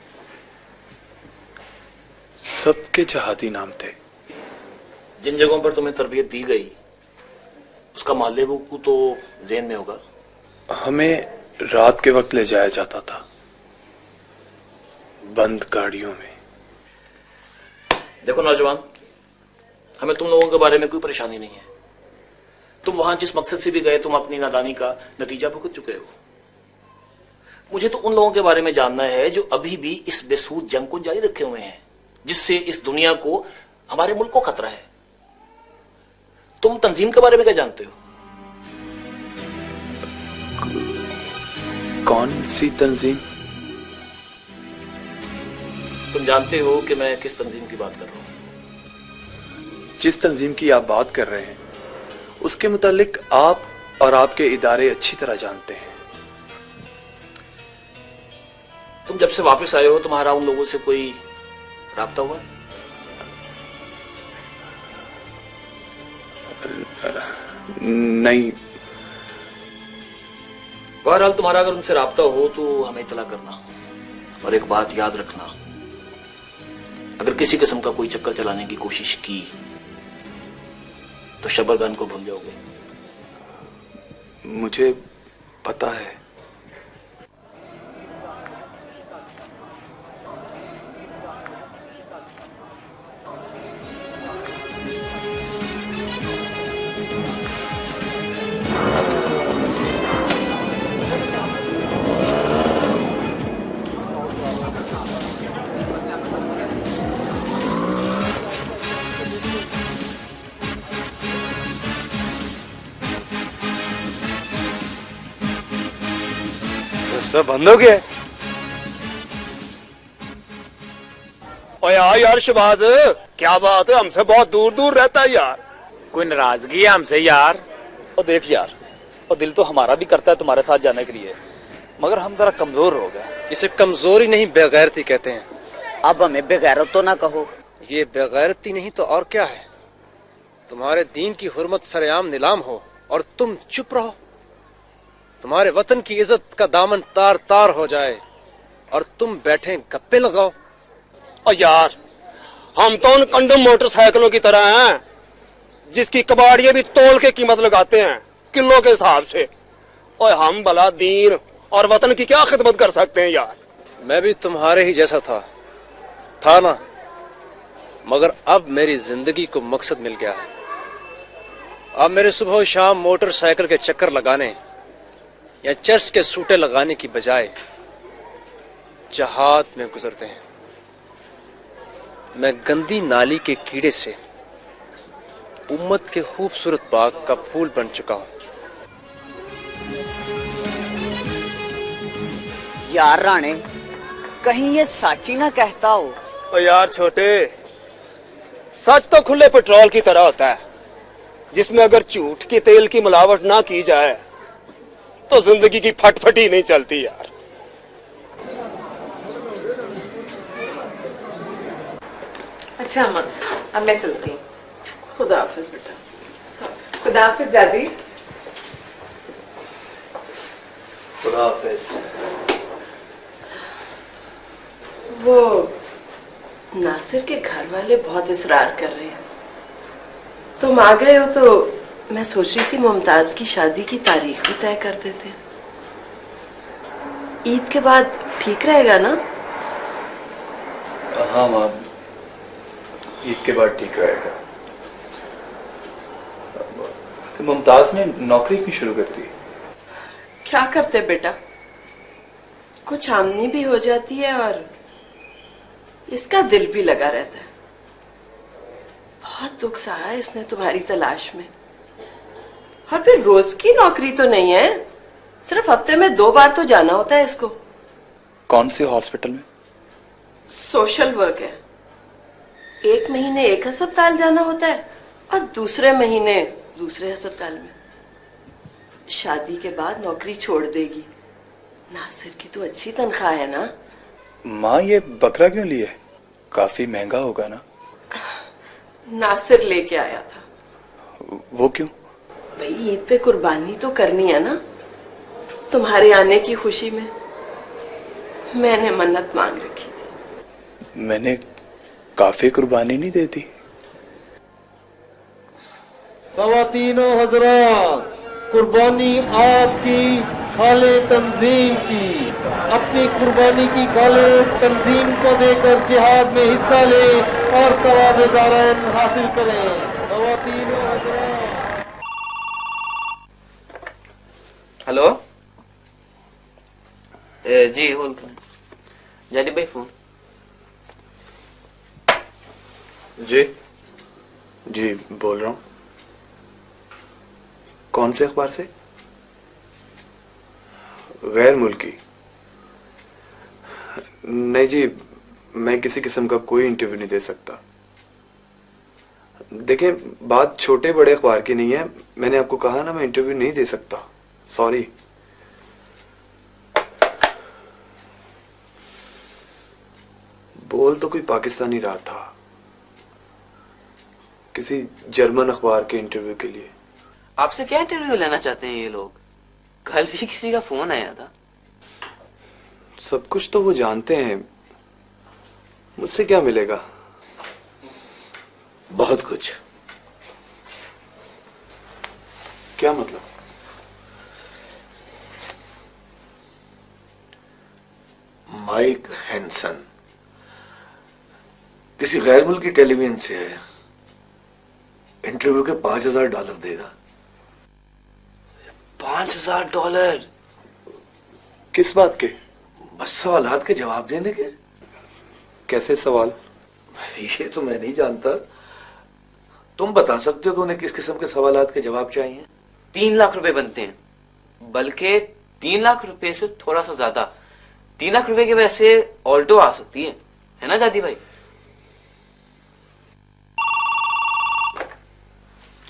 सबके जहादी नाम थे। जिन जगहों पर तुम्हें तरबियत दी गई उसका मालेबू को तो ज़हन में होगा। हमें रात के वक्त ले जाया जाता था, बंद गाड़ियों में। देखो नौजवान, हमें तुम लोगों के बारे में कोई परेशानी नहीं है। तुम वहां जिस मकसद से भी गए, तुम अपनी नादानी का नतीजा भुगत चुके हो। मुझे तो उन लोगों के बारे में जानना है जो अभी भी इस बेसूद जंग को जारी रखे हुए हैं, जिससे इस दुनिया को, हमारे मुल्क को खतरा है। तुम तंजीम के बारे में क्या जानते हो? कौन सी तंजीम? तुम जानते हो कि मैं किस तंजीम की बात कर रहा हूं? जिस तंजीम की आप बात कर रहे हैं उसके मुतालिक आप और आपके इदारे अच्छी तरह जानते हैं। तुम जब से वापस आए हो, तुम्हारा उन लोगों से कोई राब्ता हुआ? नहीं। बहरहाल तुम्हारा अगर उनसे राब्ता हो तो हमें इतला करना। और एक बात याद रखना, अगर किसी किस्म का कोई चक्कर चलाने की कोशिश की तो शबरगन को भूल जाओगे। मुझे पता है। रास्ता बंद हो गया है। ओ यार शहबाज, क्या बात है, हमसे बहुत दूर दूर रहता है यार। कोई नाराजगी है हमसे यार? और देख यार, और दिल तो हमारा भी करता है तुम्हारे साथ जाने के लिए, मगर हम जरा कमजोर हो गए। इसे कमजोरी नहीं बेगैरती कहते हैं। अब हमें बेगैरत तो ना कहो। ये बेगैरती नहीं तो और क्या है? तुम्हारे दीन की हुर्मत सरेआम नीलाम हो और तुम चुप रहो। तुम्हारे वतन की इज्जत का दामन तार तार हो जाए और तुम बैठे गप्पे लगाओ। और यार, हम तो उन कंडम मोटरसाइकिलों की तरह हैं जिसकी कबाड़ियां भी तोल के कीमत लगाते हैं, किलो के हिसाब से। और हम भला दीन और वतन की क्या खिदमत कर सकते हैं यार? मैं भी तुम्हारे ही जैसा था ना, मगर अब मेरी जिंदगी को मकसद मिल गया है। अब मेरे सुबह शाम मोटरसाइकिल के चक्कर लगाने या चर्च के सूटे लगाने की बजाय जहाद में गुजरते हैं। मैं गंदी नाली के कीड़े से उम्मत के खूबसूरत बाग का फूल बन चुका हूं। यार राणे, कहीं ये साची ना कहता हो। और यार छोटे, सच तो खुले पेट्रोल की तरह होता है, जिसमें अगर झूठ की तेल की मिलावट ना की जाए तो जिंदगी की फटफटी नहीं चलती यार। अच्छा अम्मा, अब मैं चलती हूँ। खुदा हाफिज बेटा। खुदा हाफिज दादी। खुदा हाफिज। वो नासिर के घर वाले बहुत इसरार कर रहे हैं। तुम आ गए हो तो मैं सोच रही थी मुमताज की शादी की तारीख भी तय कर देते। ईद के बाद ठीक रहेगा ना? हाँ माँ, ईद के बाद ठीक रहेगा। तो मुमताज ने नौकरी क्यों शुरू कर दी? क्या करते बेटा, कुछ आमदनी भी हो जाती है और इसका दिल भी लगा रहता है। बहुत दुख सहा है इसने तुम्हारी तलाश में। और फिर रोज की नौकरी तो नहीं है, सिर्फ हफ्ते में 2 बार तो जाना होता है इसको। कौन से हॉस्पिटल में? सोशल वर्क है। 1 महीने एक अस्पताल जाना होता है और दूसरे महीने दूसरे अस्पताल में। शादी के बाद नौकरी छोड़ देगी। नासिर की तो अच्छी तनख्वाह है ना? माँ, ये बकरा क्यों लिए? काफी महंगा होगा ना? नासिर लेके आया था। वो क्यों? भाई ईद पे कुर्बानी तो करनी है ना, तुम्हारे आने की खुशी में। मैंने मन्नत मांग रखी थी। मैंने काफी कुर्बानी नहीं देती। ख़वातीनो हज़रात, कुर्बानी आपकी, खाले तंजीम की, अपनी कुर्बानी की खाले तंजीम को देकर जिहाद में हिस्सा लें और सवाब दारैन हासिल करें। ख़वातीन व हज़रात। हेलो जी बोल जानी भाई फोन। जी जी बोल रहा हूँ। कौन से अखबार से? गैर मुल्की? नहीं जी, मैं किसी किस्म का कोई इंटरव्यू नहीं दे सकता। देखें, बात छोटे बड़े अखबार की नहीं है। मैंने आपको कहा ना, मैं इंटरव्यू नहीं दे सकता। सॉरी। बोल तो कोई पाकिस्तानी रहा था, किसी जर्मन अखबार के इंटरव्यू के लिए। आपसे क्या इंटरव्यू लेना चाहते हैं ये लोग? कल भी किसी का फोन आया था। सब कुछ तो वो जानते हैं, मुझसे क्या मिलेगा? बहुत कुछ। क्या मतलब? माइक हैंसन किसी गैर मुल्की टेलीविजन से इंटरव्यू के $5000 देगा। $5000? किस बात के? बस सवालात के जवाब देने के। कैसे सवाल? ये तो मैं नहीं जानता। तुम बता सकते हो कि उन्हें किस किस्म के सवालात के जवाब चाहिए? 3 लाख रुपए बनते हैं, बल्कि 3 लाख रुपए से थोड़ा सा ज्यादा। 3 लाख रुपए की वजह से ऑल्टो आ सकती है ना जादी भाई?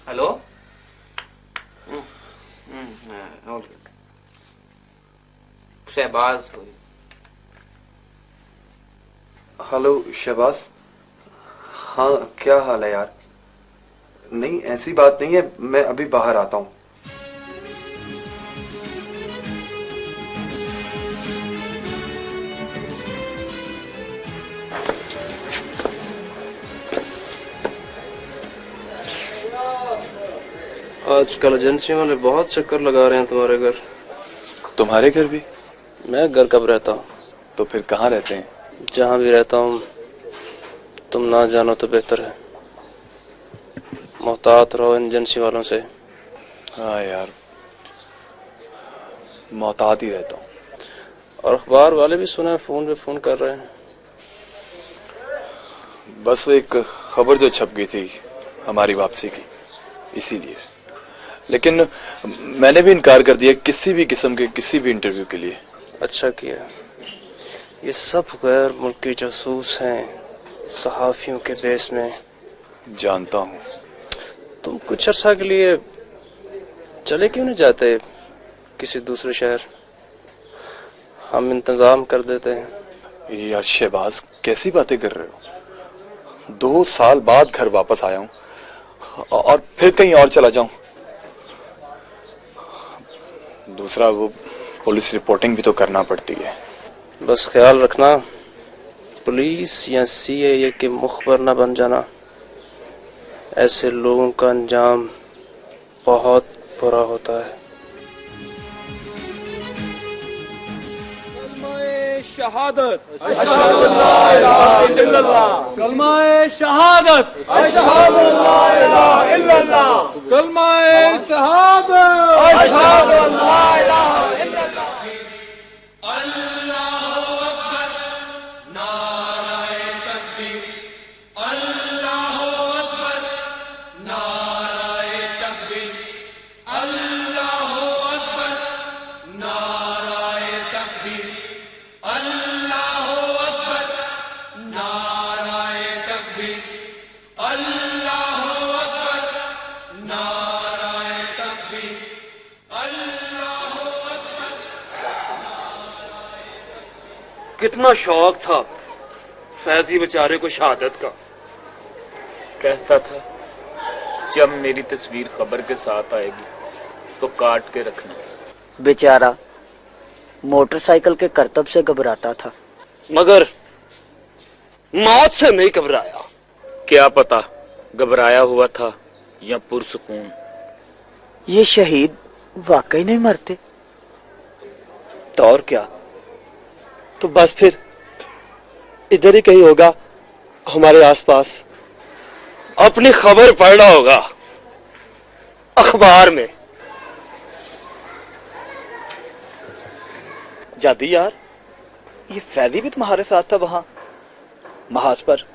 हेलो शहबाज। हेलो शहबाज। हाँ, क्या हाल है यार? नहीं, ऐसी बात नहीं है, मैं अभी बाहर आता हूँ। आजकल एजेंसी वाले बहुत चक्कर लगा रहे हैं तुम्हारे घर। तुम्हारे घर भी? मैं घर कब रहता हूँ? तो फिर कहाँ रहते हैं? जहाँ भी रहता हूँ तुम ना जानो तो बेहतर है। मोहतात रहो इन एजेंसी वालों से। हाँ यार, मोहतात ही रहता हूँ। और अखबार वाले भी सुना है फोन पे फोन कर रहे हैं। बस वो एक खबर जो छप गई थी हमारी वापसी की, इसीलिए। लेकिन मैंने भी इनकार कर दिया किसी भी किस्म के किसी भी इंटरव्यू के लिए। अच्छा किया। ये सब गैर मुल्की जासूस हैं, सहाफियों के बेस में। जानता हूँ। तुम कुछ अर्सा के लिए चले क्यों नहीं जाते किसी दूसरे शहर? हम इंतजाम कर देते हैं। यार शहबाज, कैसी बातें कर रहे हो? 2 साल बाद घर वापस आया हूँ और फिर कहीं और चला जाऊं? दूसरा, वो पुलिस रिपोर्टिंग भी तो करना पड़ती है। बस ख्याल रखना, पुलिस या सीआईए के मुखबर न बन जाना। ऐसे लोगों का अंजाम बहुत बुरा होता है। शहादत, अशहदु अल्ला इलाहा इल्लल्लाह। कलमाए शहादत, अशहदु अल्ला इलाहा इल्लल्लाह। कलमाए शहादत, अशहदु अल्ला इलाहा इल्लल्लाह। कितना शौक था फैजी बेचारे को शहादत का। कहता था जब मेरी तस्वीर खबर के साथ आएगी तो काट के रखना। बेचारा मोटरसाइकिल के करतब से घबराता था, मगर मौत से नहीं घबराया। क्या पता घबराया हुआ था या पुरसुकून। ये शहीद वाकई नहीं मरते। तो और क्या, तो बस फिर इधर ही कहीं होगा, हमारे आसपास। अपनी खबर पढ़ना होगा अखबार में। जादी यार, ये फैजी भी तुम्हारे साथ था वहां महाज पर?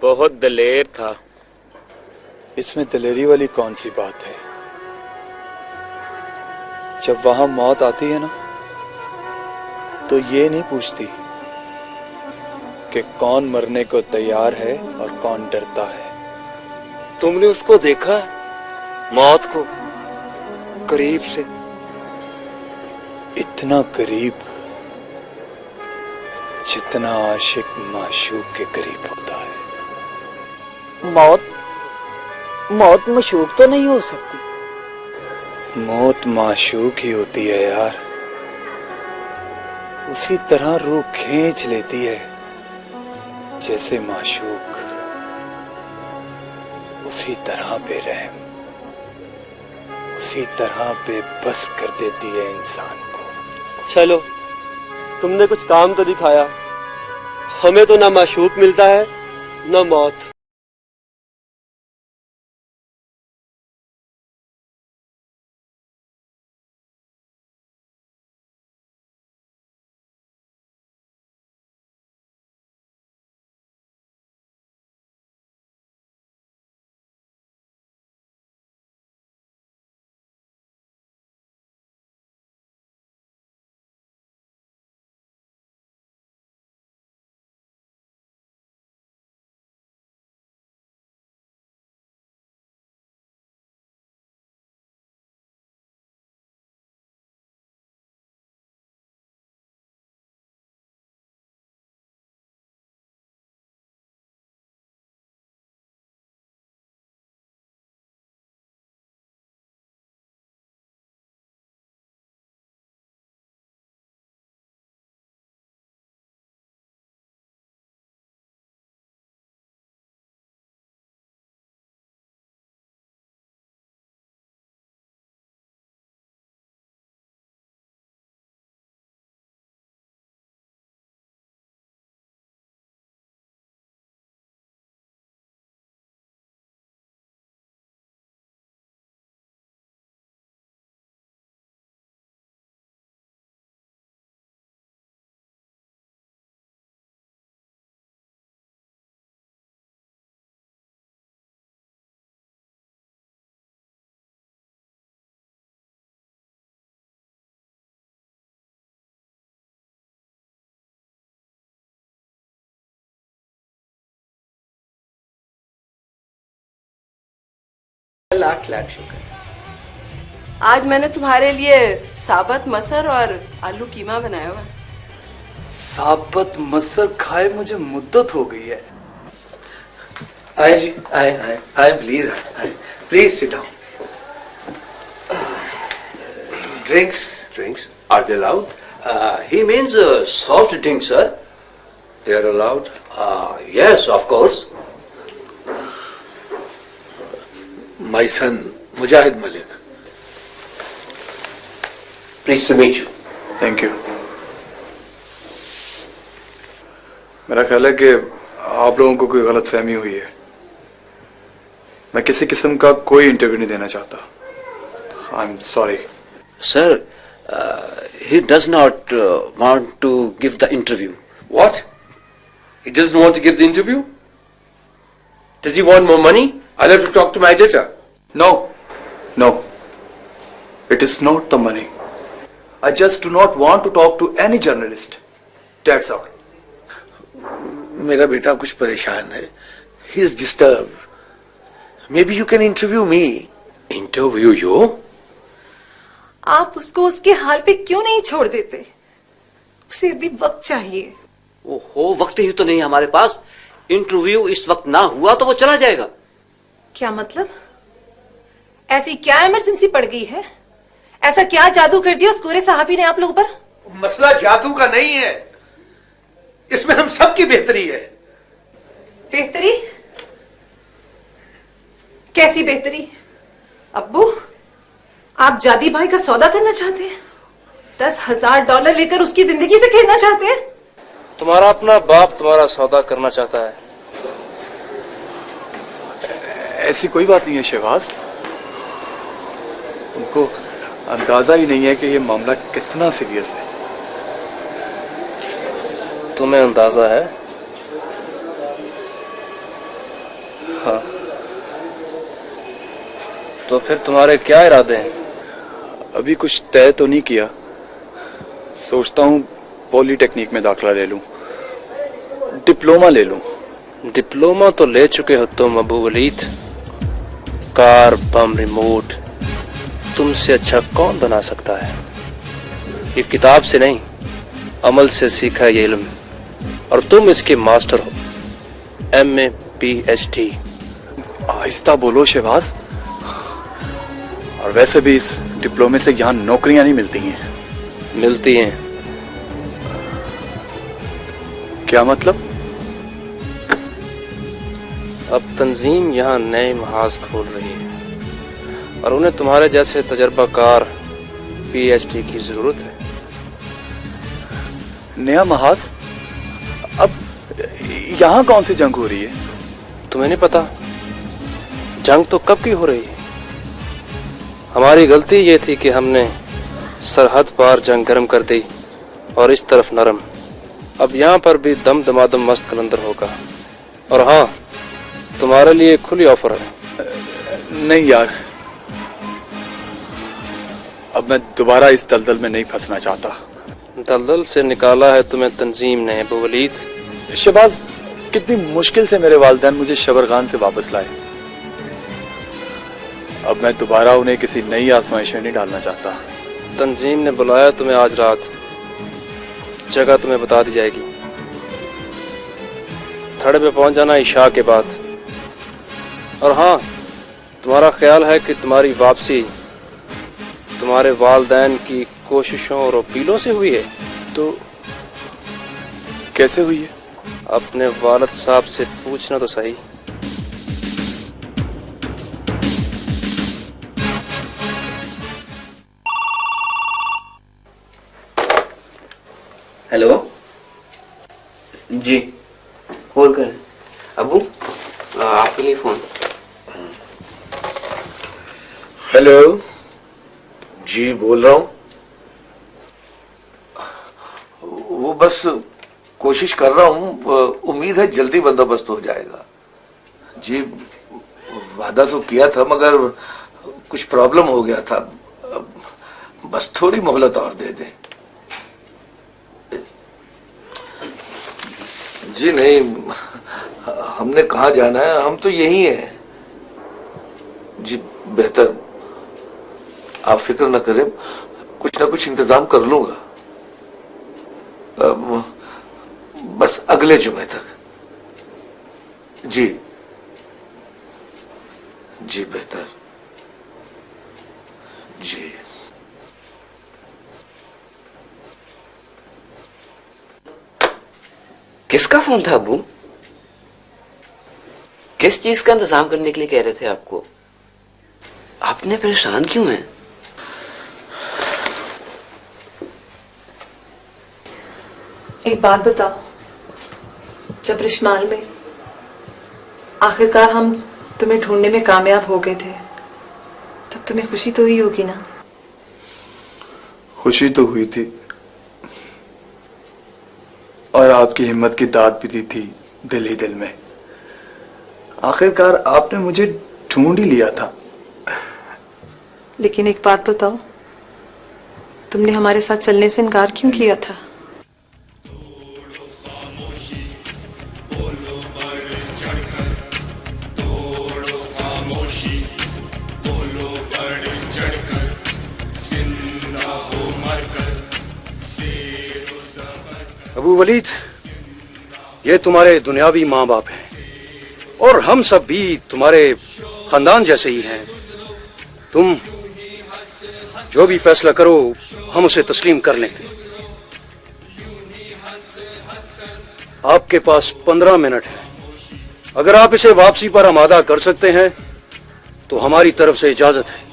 बहुत दलेर था। इसमें दलेरी वाली कौन सी बात है? जब वहां मौत आती है ना, तो ये नहीं पूछती कि कौन मरने को तैयार है और कौन डरता है। तुमने उसको देखा है, मौत को, करीब से? इतना करीब जितना आशिक माशूक के करीब होता है। मौत मशूक तो नहीं हो सकती। मौत माशूक ही होती है यार। उसी तरह रूह खींच लेती है जैसे माशूक, उसी तरह बेरहम, उसी तरह बेबस कर देती है इंसान को। चलो, तुमने कुछ काम तो दिखाया। हमें तो ना माशूक मिलता है ना मौत। लाख लाख शुक्र। आज मैंने तुम्हारे लिए साबत मसर और आलू कीमा बनाया हुआ। साबत मसर खाए मुझे मुद्दत हो गई है। आए जी, आए प्लीज, आए please sit down. Drinks? Are they allowed? He means soft drinks, sir. They are allowed? Yes, of course. My son, Mujahid Malik. Pleased to meet you. Thank you. मेरा ख्याल है कि आप लोगों को कोई गलत फहमी हुई है। मैं किसी किस्म का कोई इंटरव्यू नहीं देना चाहता। I am sorry. Sir, he does not want to give the interview. What? He doesn't want to give the interview? Does he want more money? I'll have to talk to my editor. No. It is not the money. I just do not want to talk to any journalist. That's all. मेरा बेटा कुछ परेशान है। He is disturbed. Maybe you can interview me. Interview you? आप उसको उसके हाल पे क्यों नहीं छोड़ देते? उसे भी वक्त चाहिए। ओहो, वक्त ही तो नहीं हमारे पास। इंटरव्यू इस वक्त ना हुआ तो वो चला जाएगा। क्या मतलब? ऐसी क्या इमरजेंसी पड़ गई है? ऐसा क्या जादू कर दिया उस गोरे सहाफी ने आप लोगों पर? मसला जादू का नहीं है, इसमें हम सबकी बेहतरी है। बेहतरी? कैसी बेहतरी? अब्बू, आप जादी भाई का सौदा करना चाहते हैं? $10,000 लेकर उसकी जिंदगी से खेलना चाहते हैं? तुम्हारा अपना बाप तुम्हारा सौदा करना चाहता है। ऐसी कोई बात नहीं है शहबाज। उनको अंदाजा ही नहीं है कि ये मामला कितना सीरियस है। तुम्हें अंदाजा है? हाँ। तो फिर तुम्हारे क्या इरादे हैं? अभी कुछ तय तो नहीं किया। सोचता हूँ पॉलीटेक्निक में दाखला ले लूं, डिप्लोमा ले लूं। डिप्लोमा तो ले चुके हो तुम अबू वलीद। कार, बम, रिमोट तुमसे अच्छा कौन बना सकता है? ये किताब से नहीं, अमल से सीखा ये इल्म, और तुम इसके मास्टर हो, MA PhD। आहिस्ता बोलो शहबाज। और वैसे भी इस डिप्लोमे से यहाँ नौकरियां नहीं मिलती हैं। मिलती हैं। क्या मतलब? अब तंजीम यहाँ नए महाज खोल रही है और उन्हें तुम्हारे जैसे तजर्बाकार PhD की जरूरत है। नया महाज? अब यहाँ कौन सी जंग हो रही है? तुम्हें नहीं पता? जंग तो कब की हो रही है। हमारी गलती ये थी कि हमने सरहद पार जंग गर्म कर दी और इस तरफ नरम। अब यहाँ पर भी दम दमादम मस्त कलंदर होगा। और हाँ, तुम्हारे लिए खुली ऑफर है। नहीं यार, अब मैं दोबारा इस दलदल में नहीं फंसना चाहता। दलदल से निकाला है तुम्हें तंजीम ने अबू वलीद। शहबाज, कितनी मुश्किल से मेरे वालिदैन मुझे शबरगान से वापस लाए। अब मैं दोबारा उन्हें किसी नई आजमाइश में नहीं डालना चाहता। तंजीम ने बुलाया तुम्हें आज रात। जगह तुम्हें बता दी जाएगी। थड़े पे पहुंच जाना इशा के बाद। और हाँ, तुम्हारा ख्याल है कि तुम्हारी वापसी तुम्हारे वालिदैन की कोशिशों और अपीलों से हुई है? तो कैसे हुई है? अपने वालिद साहब से पूछना तो सही। हेलो जी, कॉल करें। अबू, आपके लिए फोन। हेलो जी, बोल रहा हूं। वो बस कोशिश कर रहा हूं, उम्मीद है जल्दी बंदोबस्त हो जाएगा। जी, वादा तो किया था मगर कुछ प्रॉब्लम हो गया था। बस थोड़ी मोहलत और दे दें। जी नहीं, हमने कहाँ जाना है, हम तो यही हैं। जी बेहतर, आप फिक्र न करें, कुछ ना कुछ इंतजाम कर लूंगा। बस अगले जुमे तक। जी जी बेहतर। जी किसका फोन था अबू? किस चीज का इंतजाम करने के लिए कह रहे थे आपको? आपने परेशान क्यों हैं? एक बात बताओ, जब रिशमाल में आखिरकार हम तुम्हें ढूंढने में कामयाब हो गए थे, तब तुम्हें खुशी तो हुई होगी ना? खुशी तो हुई थी और आपकी हिम्मत की दाद भी दी थी दिल ही दिल में। आखिरकार आपने मुझे ढूंढ ही लिया था। लेकिन एक बात बताओ, तुमने हमारे साथ चलने से इनकार क्यों किया था? अबू वलीद, ये तुम्हारे दुनियावी माँ बाप हैं और हम सब भी तुम्हारे खानदान जैसे ही हैं। तुम जो भी फैसला करो हम उसे तस्लीम कर लेंगे। आपके पास 15 मिनट है। अगर आप इसे वापसी पर आमादा कर सकते हैं तो हमारी तरफ से इजाजत है।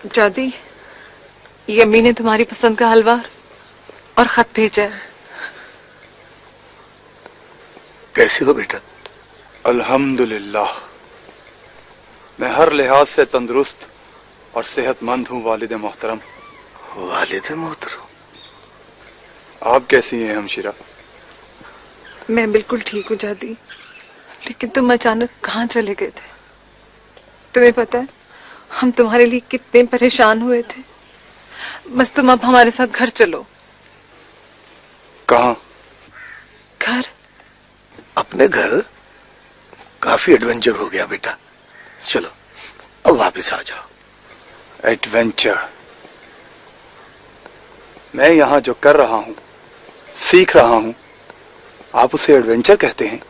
जादी, ये अम्मी ने तुम्हारी पसंद का हलवा और खत भेजा है। कैसी हो बेटा? अल्हम्दुलिल्लाह, मैं हर लिहाज से तंदुरुस्त और सेहतमंद हूँ वालिद मोहतरम। वालिद मोहतरम, आप कैसी हैं हमशीरा? मैं बिल्कुल ठीक हूँ जादी, लेकिन तुम अचानक कहाँ चले गए थे? तुम्हें पता है हम तुम्हारे लिए कितने परेशान हुए थे। बस तुम अब हमारे साथ घर चलो। कहाँ? घर। अपने घर? काफी एडवेंचर हो गया बेटा, चलो अब वापस आ जाओ। एडवेंचर? मैं यहाँ जो कर रहा हूँ, सीख रहा हूँ, आप उसे एडवेंचर कहते हैं?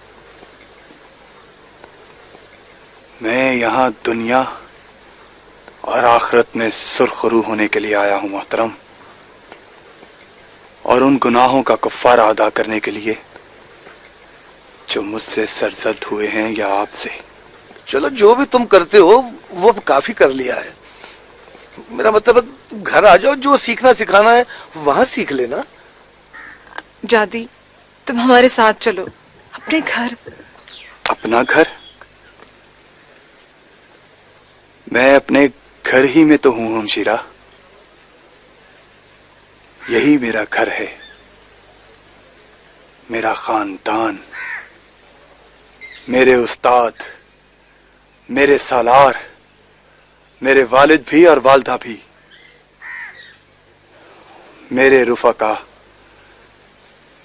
मैं यहाँ दुनिया और आखिरत में सुरखरू होने के लिए आया हूँ मोहतरम, और उन गुनाहों का कफ़ारा अदा करने के लिए जो मुझसे सरजद हुए हैं या आपसे। चलो जो भी तुम करते हो वो काफी कर लिया है। मेरा मतलब घर आ जाओ, जो सीखना सिखाना है वहां सीख लेना। जादी, तुम हमारे साथ चलो अपने घर। अपना घर? मैं अपने घर ही में तो हूं हमशीरा, यही मेरा घर है, मेरा खानदान, मेरे उस्ताद, मेरे सालार, मेरे वालिद भी और वालदा भी, मेरे रुफका,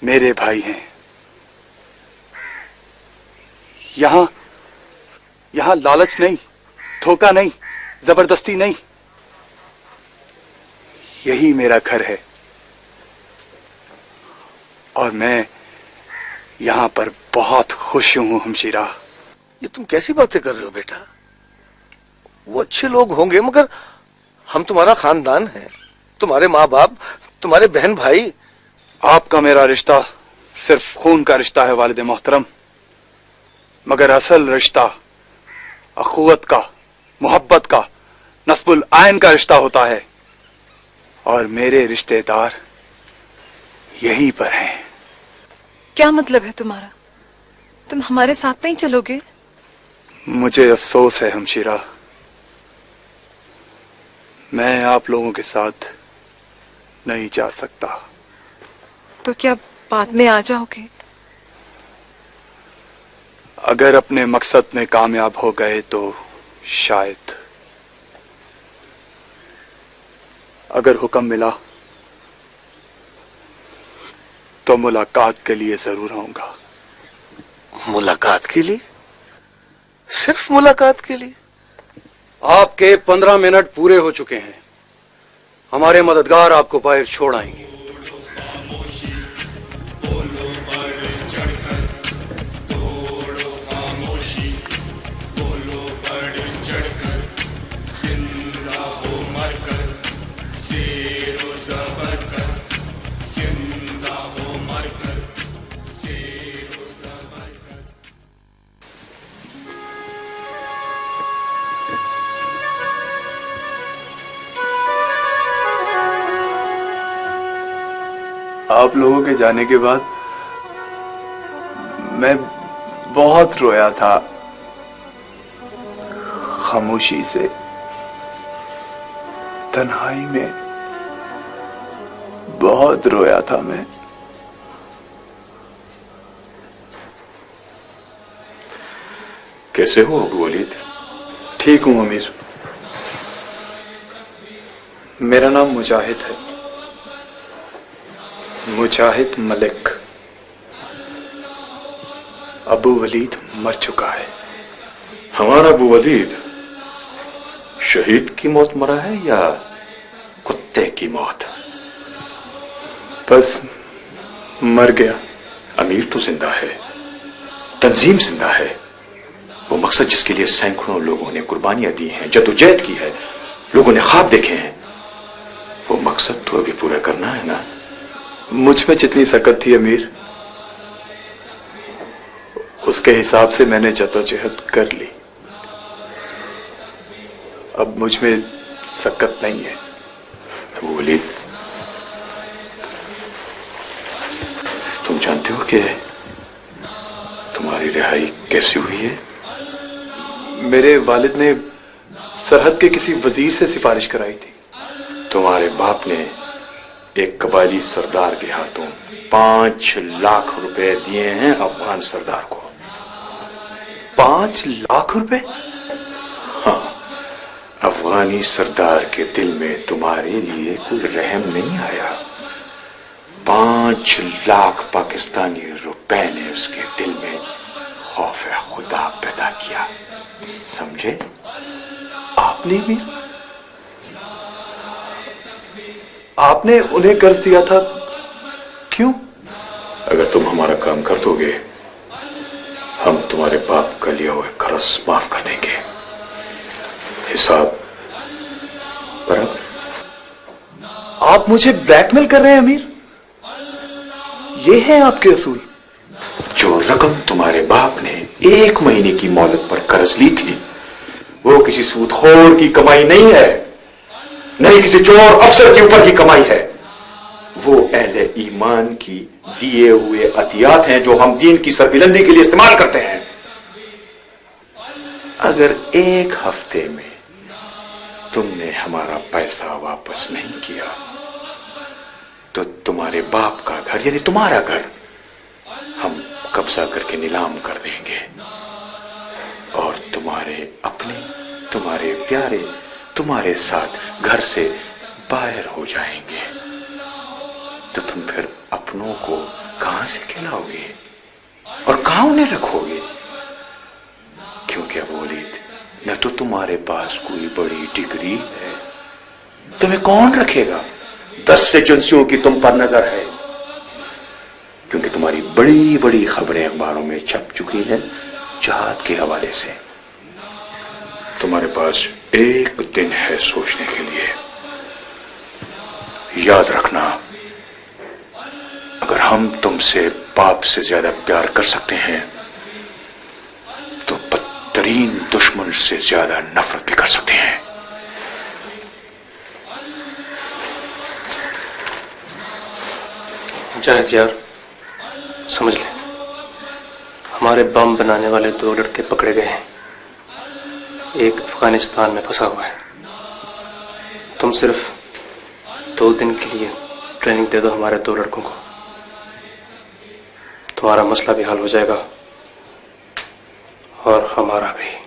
मेरे भाई हैं। यहां लालच नहीं, धोखा नहीं, जबरदस्ती नहीं, यही मेरा घर है और मैं यहां पर बहुत खुश हूं हमशीरा। ये तुम कैसी बातें कर रहे हो बेटा? वो अच्छे लोग होंगे मगर हम तुम्हारा खानदान है, तुम्हारे माँ बाप, तुम्हारे बहन भाई। आपका मेरा रिश्ता सिर्फ खून का रिश्ता है वालिद मोहतरम, मगर असल रिश्ता अखुवत का, मोहब्बत का, नस्बुल आयन का रिश्ता होता है, और मेरे रिश्तेदार यहीं पर हैं। क्या मतलब है तुम्हारा? तुम हमारे साथ नहीं चलोगे? मुझे अफसोस है हमशीरा, मैं आप लोगों के साथ नहीं जा सकता। तो क्या बाद में आ जाओगे? अगर अपने मकसद में कामयाब हो गए तो शायद, अगर हुक्म मिला तो मुलाकात के लिए जरूर आऊंगा। मुलाकात के लिए? सिर्फ मुलाकात के लिए? आपके 15 मिनट पूरे हो चुके हैं, हमारे मददगार आपको बाहर छोड़ आएंगे। आप लोगों के जाने के बाद मैं बहुत रोया था, खामोशी से, तन्हाई में बहुत रोया था मैं। कैसे हो अबू वलीद? ठीक हूं अमीर। मेरा नाम मुजाहिद है, मुजाहिद मलिक। अबू वलीद मर चुका है। हमारा अबू वलीद शहीद की मौत मरा है या कुत्ते की मौत? बस मर गया। अमीर तो जिंदा है, तंजीम जिंदा है, वो मकसद जिसके लिए सैकड़ों लोगों ने कुर्बानियां दी हैं, जद्दोजहद की है, लोगों ने ख्वाब देखे हैं, वो मकसद तो अभी पूरा करना है ना। मुझ में जितनी सकत थी अमीर, उसके हिसाब से मैंने जद्दोजहद कर ली। अब मुझ में सकत नहीं है। अबू वलीद, तुम जानते हो कि तुम्हारी रिहाई कैसे हुई है? मेरे वालिद ने सरहद के किसी वजीर से सिफारिश कराई थी। तुम्हारे बाप ने एक कबायली सरदार के हाथों 5 लाख रुपए दिए हैं अफगान सरदार को। 5 लाख रुपए? हाँ, अफगानी सरदार के दिल में तुम्हारे लिए कोई रहम नहीं आया। 5 लाख पाकिस्तानी रुपए ने उसके दिल में खौफ खुदा पैदा किया, समझे? आपने उन्हें कर्ज दिया था, क्यों? अगर तुम हमारा काम कर दोगे, हम तुम्हारे बाप का लिया हुआ कर्ज माफ कर देंगे। हिसाब बराबर। आप मुझे ब्लैकमेल कर रहे हैं अमीर? ये है आपके असूल? जो रकम तुम्हारे बाप ने 1 महीने की मोहलत पर कर्ज ली थी, वो किसी सूदखोर की कमाई नहीं है, नहीं किसी चोर अफसर के ऊपर की कमाई है। वो अहले ईमान की दिए हुए अतियात हैं जो हम दीन की सरबिलंदी के लिए इस्तेमाल करते हैं। अगर 1 हफ्ते में तुमने हमारा पैसा वापस नहीं किया तो तुम्हारे बाप का घर यानी तुम्हारा घर हम कब्जा करके नीलाम कर देंगे और तुम्हारे अपने, तुम्हारे प्यारे तुम्हारे साथ घर से बाहर हो जाएंगे। तो तुम फिर अपनों को कहां से खिलाओगे और कहां उन्हें रखोगे? क्योंकि अबू वलीद, न तो तुम्हारे पास कोई बड़ी डिग्री है, तुम्हें कौन रखेगा? 10 एजेंसियों की तुम पर नजर है, क्योंकि तुम्हारी बड़ी बड़ी खबरें अखबारों में छप चुकी हैं जहाद के हवाले से। तुम्हारे पास 1 दिन है सोचने के लिए। याद रखना, अगर हम तुमसे बाप से ज्यादा प्यार कर सकते हैं तो बदतरीन दुश्मन से ज्यादा नफरत भी कर सकते हैं। जाहिद यार, समझ ले, हमारे बम बनाने वाले 2 लड़के पकड़े गए हैं। एक अफगानिस्तान में फंसा हुआ है। तुम सिर्फ 2 दिन के लिए ट्रेनिंग दे दो हमारे 2 लड़कों को, तुम्हारा मसला भी हल हो जाएगा और हमारा भी।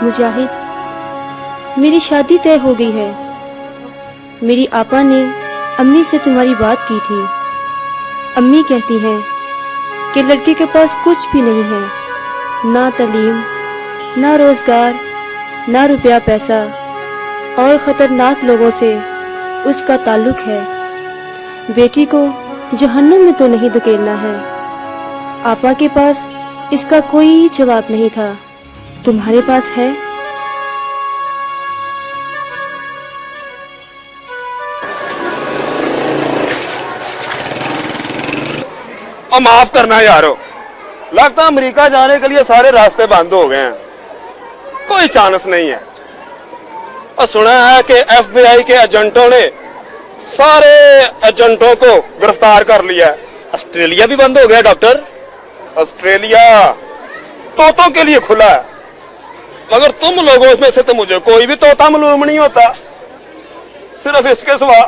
मुजाहिद, मेरी शादी तय हो गई है। मेरी आपा ने अम्मी से तुम्हारी बात की थी। अम्मी कहती हैं कि लड़के के पास कुछ भी नहीं है, ना तालीम, ना रोजगार, ना रुपया पैसा, और खतरनाक लोगों से उसका ताल्लुक है। बेटी को जहन्नुम में तो नहीं धकेलना है। आपा के पास इसका कोई जवाब नहीं था। तुम्हारे पास है? और माफ करना यारो, लगता है अमेरिका जाने के लिए सारे रास्ते बंद हो गए हैं, कोई चांस नहीं है। और सुना है कि FBI के एजेंटों ने सारे एजेंटों को गिरफ्तार कर लिया है। ऑस्ट्रेलिया भी बंद हो गया डॉक्टर। ऑस्ट्रेलिया तोतों के लिए खुला है, मगर तुम लोगों में से तो मुझे कोई भी तोता मालूम नहीं होता, सिर्फ इसके सिवा।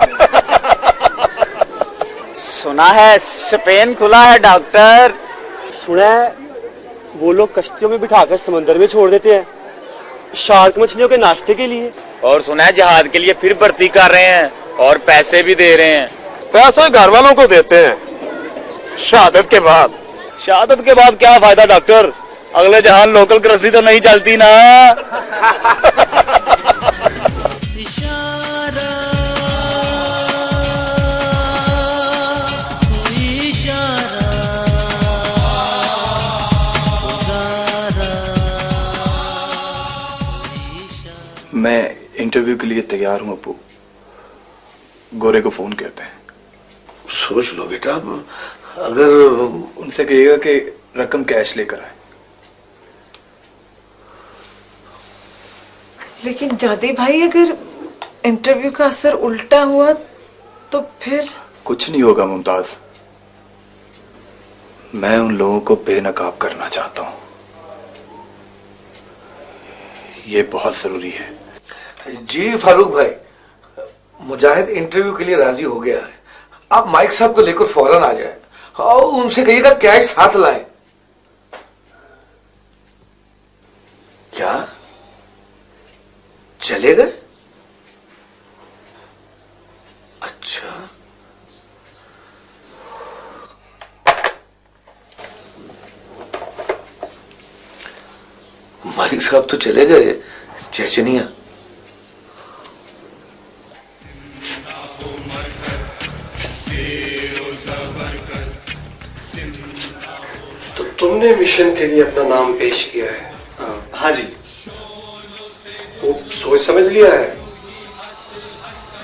सुना है स्पेन खुला है डॉक्टर। सुना है वो लोग कश्तियों में बिठाकर समंदर में छोड़ देते हैं। शार्क मछलियों के नाश्ते के लिए। और सुना है जहाज के लिए फिर भर्ती कर रहे हैं और पैसे भी दे रहे हैं। पैसे घर वालों को देते हैं, शहादत के बाद। शहादत के बाद क्या फायदा डॉक्टर, अगले जहां लोकल करंसी तो नहीं चलती ना। मैं इंटरव्यू के लिए तैयार हूं अब्बू। गोरे को फोन कहते हैं। सोच लो बेटा, अगर उनसे कहिएगा कि रकम कैश लेकर आए। लेकिन जादे भाई, अगर इंटरव्यू का असर उल्टा हुआ तो फिर? कुछ नहीं होगा मुमताज, मैं उन लोगों को बेनकाब करना चाहता हूं, ये बहुत जरूरी है। जी फारूक भाई, मुजाहिद इंटरव्यू के लिए राजी हो गया है। आप माइक साहब को लेकर फौरन आ जाएं और उनसे कहिएगा कैश साथ लाएं। क्या चले गए? अच्छा, माइक साहब तो चले गए, चेचनिया। तो तुमने मिशन के लिए अपना नाम पेश किया है? हाँ जी। वो सोच समझ लिया है?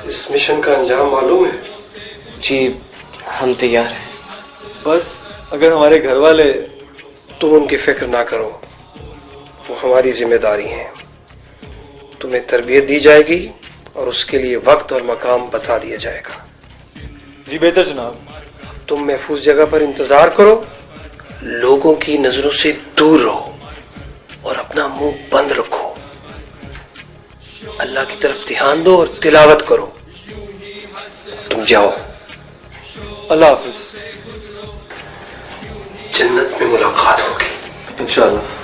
इस मिशन का अंजाम मालूम है? जी हम तैयार हैं। बस अगर हमारे घर वाले, तुम उनकी फिक्र ना करो, वो हमारी जिम्मेदारी है। तुम्हें तरबियत दी जाएगी और उसके लिए वक्त और मकाम बता दिया जाएगा। जी बेहतर जनाब। तुम महफूज जगह पर इंतजार करो, लोगों की नजरों से दूर रहो और अपना मुंह बंद रखो। अल्लाह की तरफ ध्यान दो और तिलावत करो। तुम जाओ। अल्लाह हाफिज। जन्नत में मुलाकात होगी इंशाअल्लाह।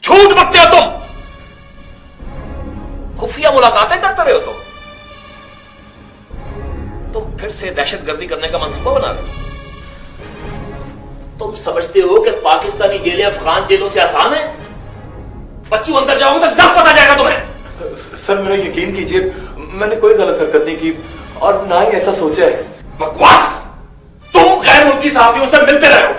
झूठ बकते हो तुम, खुफिया मुलाकातें करते रहे हो तुम फिर से दहशतगर्दी करने का मंसूबा बना रहे हो। तुम समझते हो कि पाकिस्तानी जेलें अफगान जेलों से आसान है? बच्चों अंदर जाओगे तो जब पता जाएगा तुम्हें। सर मेरा यकीन कीजिए, मैंने कोई गलत हरकत नहीं की और ना ही ऐसा सोचा है। बकवास! तुम गैर मुल्की सहाफियों से मिलते रहे हो,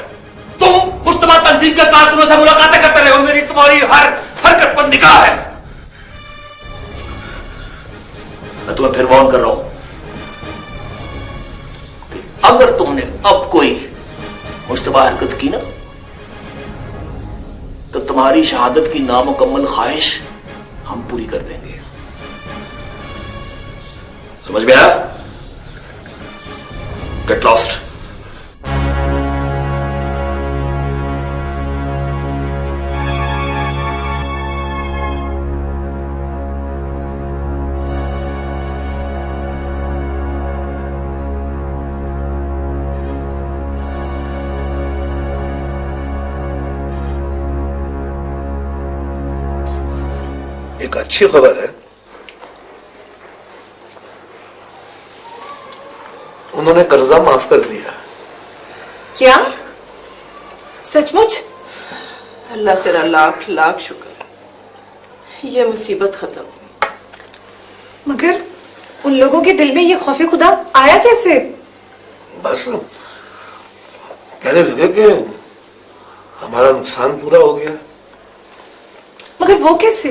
तुम मुश्तबा तंजीम के कारकुनों से मुलाकातें करते रहे हो। मेरी तुम्हारी हर हरकत पर निगाह है। मैं तुम्हें फिर वार्न कर रहा हूं, अगर तुमने अब कोई मुश्तबा हरकत की ना, तो तुम्हारी शहादत की नामुकम्मल ख्वाहिश हम पूरी कर देंगे। समझ में आया? Get lost. एक अच्छी खबर है, उन्होंने कर्जा माफ कर दिया। क्या सचमुच? अल्लाह तेरा लाख लाख शुक्र, ये मुसीबत खत्म। मगर उन लोगों के दिल में ये खौफ खुदा आया कैसे? बस कहने लगे कि हमारा नुकसान पूरा हो गया। मगर वो कैसे?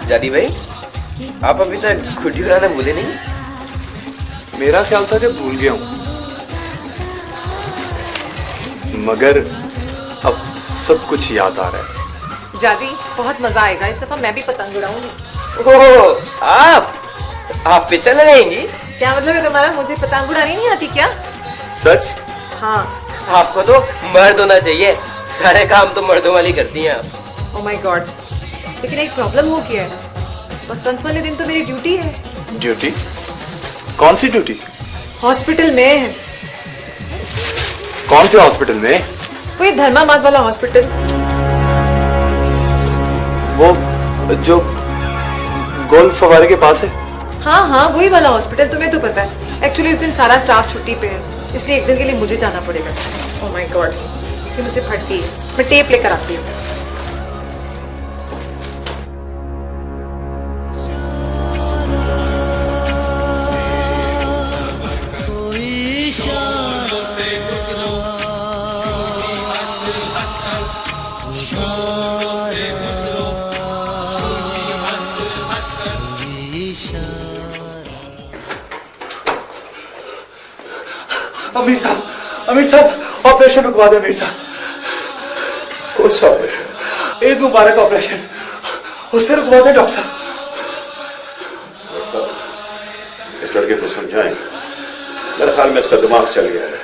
जादी भाई, आप अभी तक खुटी उड़ाना भूले नहीं? मेरा ख्याल था कि भूल गया हूं, मगर अब सब कुछ याद आ रहा है। जादी बहुत मजा आएगा, इस दफा मैं भी पतंग उड़ाऊंगी। ओह, आप पे चल रहेंगी? क्या मतलब है तुम्हारा? मुझे पतंग उड़ानी नहीं आती क्या? सच? हाँ। आपको तो मर्द होना चाहिए, सारे काम तो मर्दों वाली करती हैं आप। ओह माय गॉड, लेकिन एक प्रॉब्लम हो गया है, बसंत वाले दिन तो मेरी ड्यूटी है। ड्यूटी? कौन सी ड्यूटी? हॉस्पिटल में। कौन से हॉस्पिटल में? वही धर्माबाद वाला हॉस्पिटल। वो जो गोल फवारे के पास है? हाँ हाँ, वही वाला हॉस्पिटल, तुम्हें तो पता है। एक्चुअली उस दिन सारा स्टाफ छुट्टी पे है, इसलिए एक दिन के लिए मुझे जाना पड़ेगा। ओह माय गॉड, ये मुझसे फट गई है, मैं टेप लेकर आती हूँ। अमीर साहब, ऑपरेशन रुकवा दे। अमीर साहब, कौन सा ऑपरेशन? ईद मुबारक ऑपरेशन, उससे रुकवा दे डॉक्टर साहब। इस लड़के को समझाएं, मेरे ख्याल में इसका दिमाग चल गया है।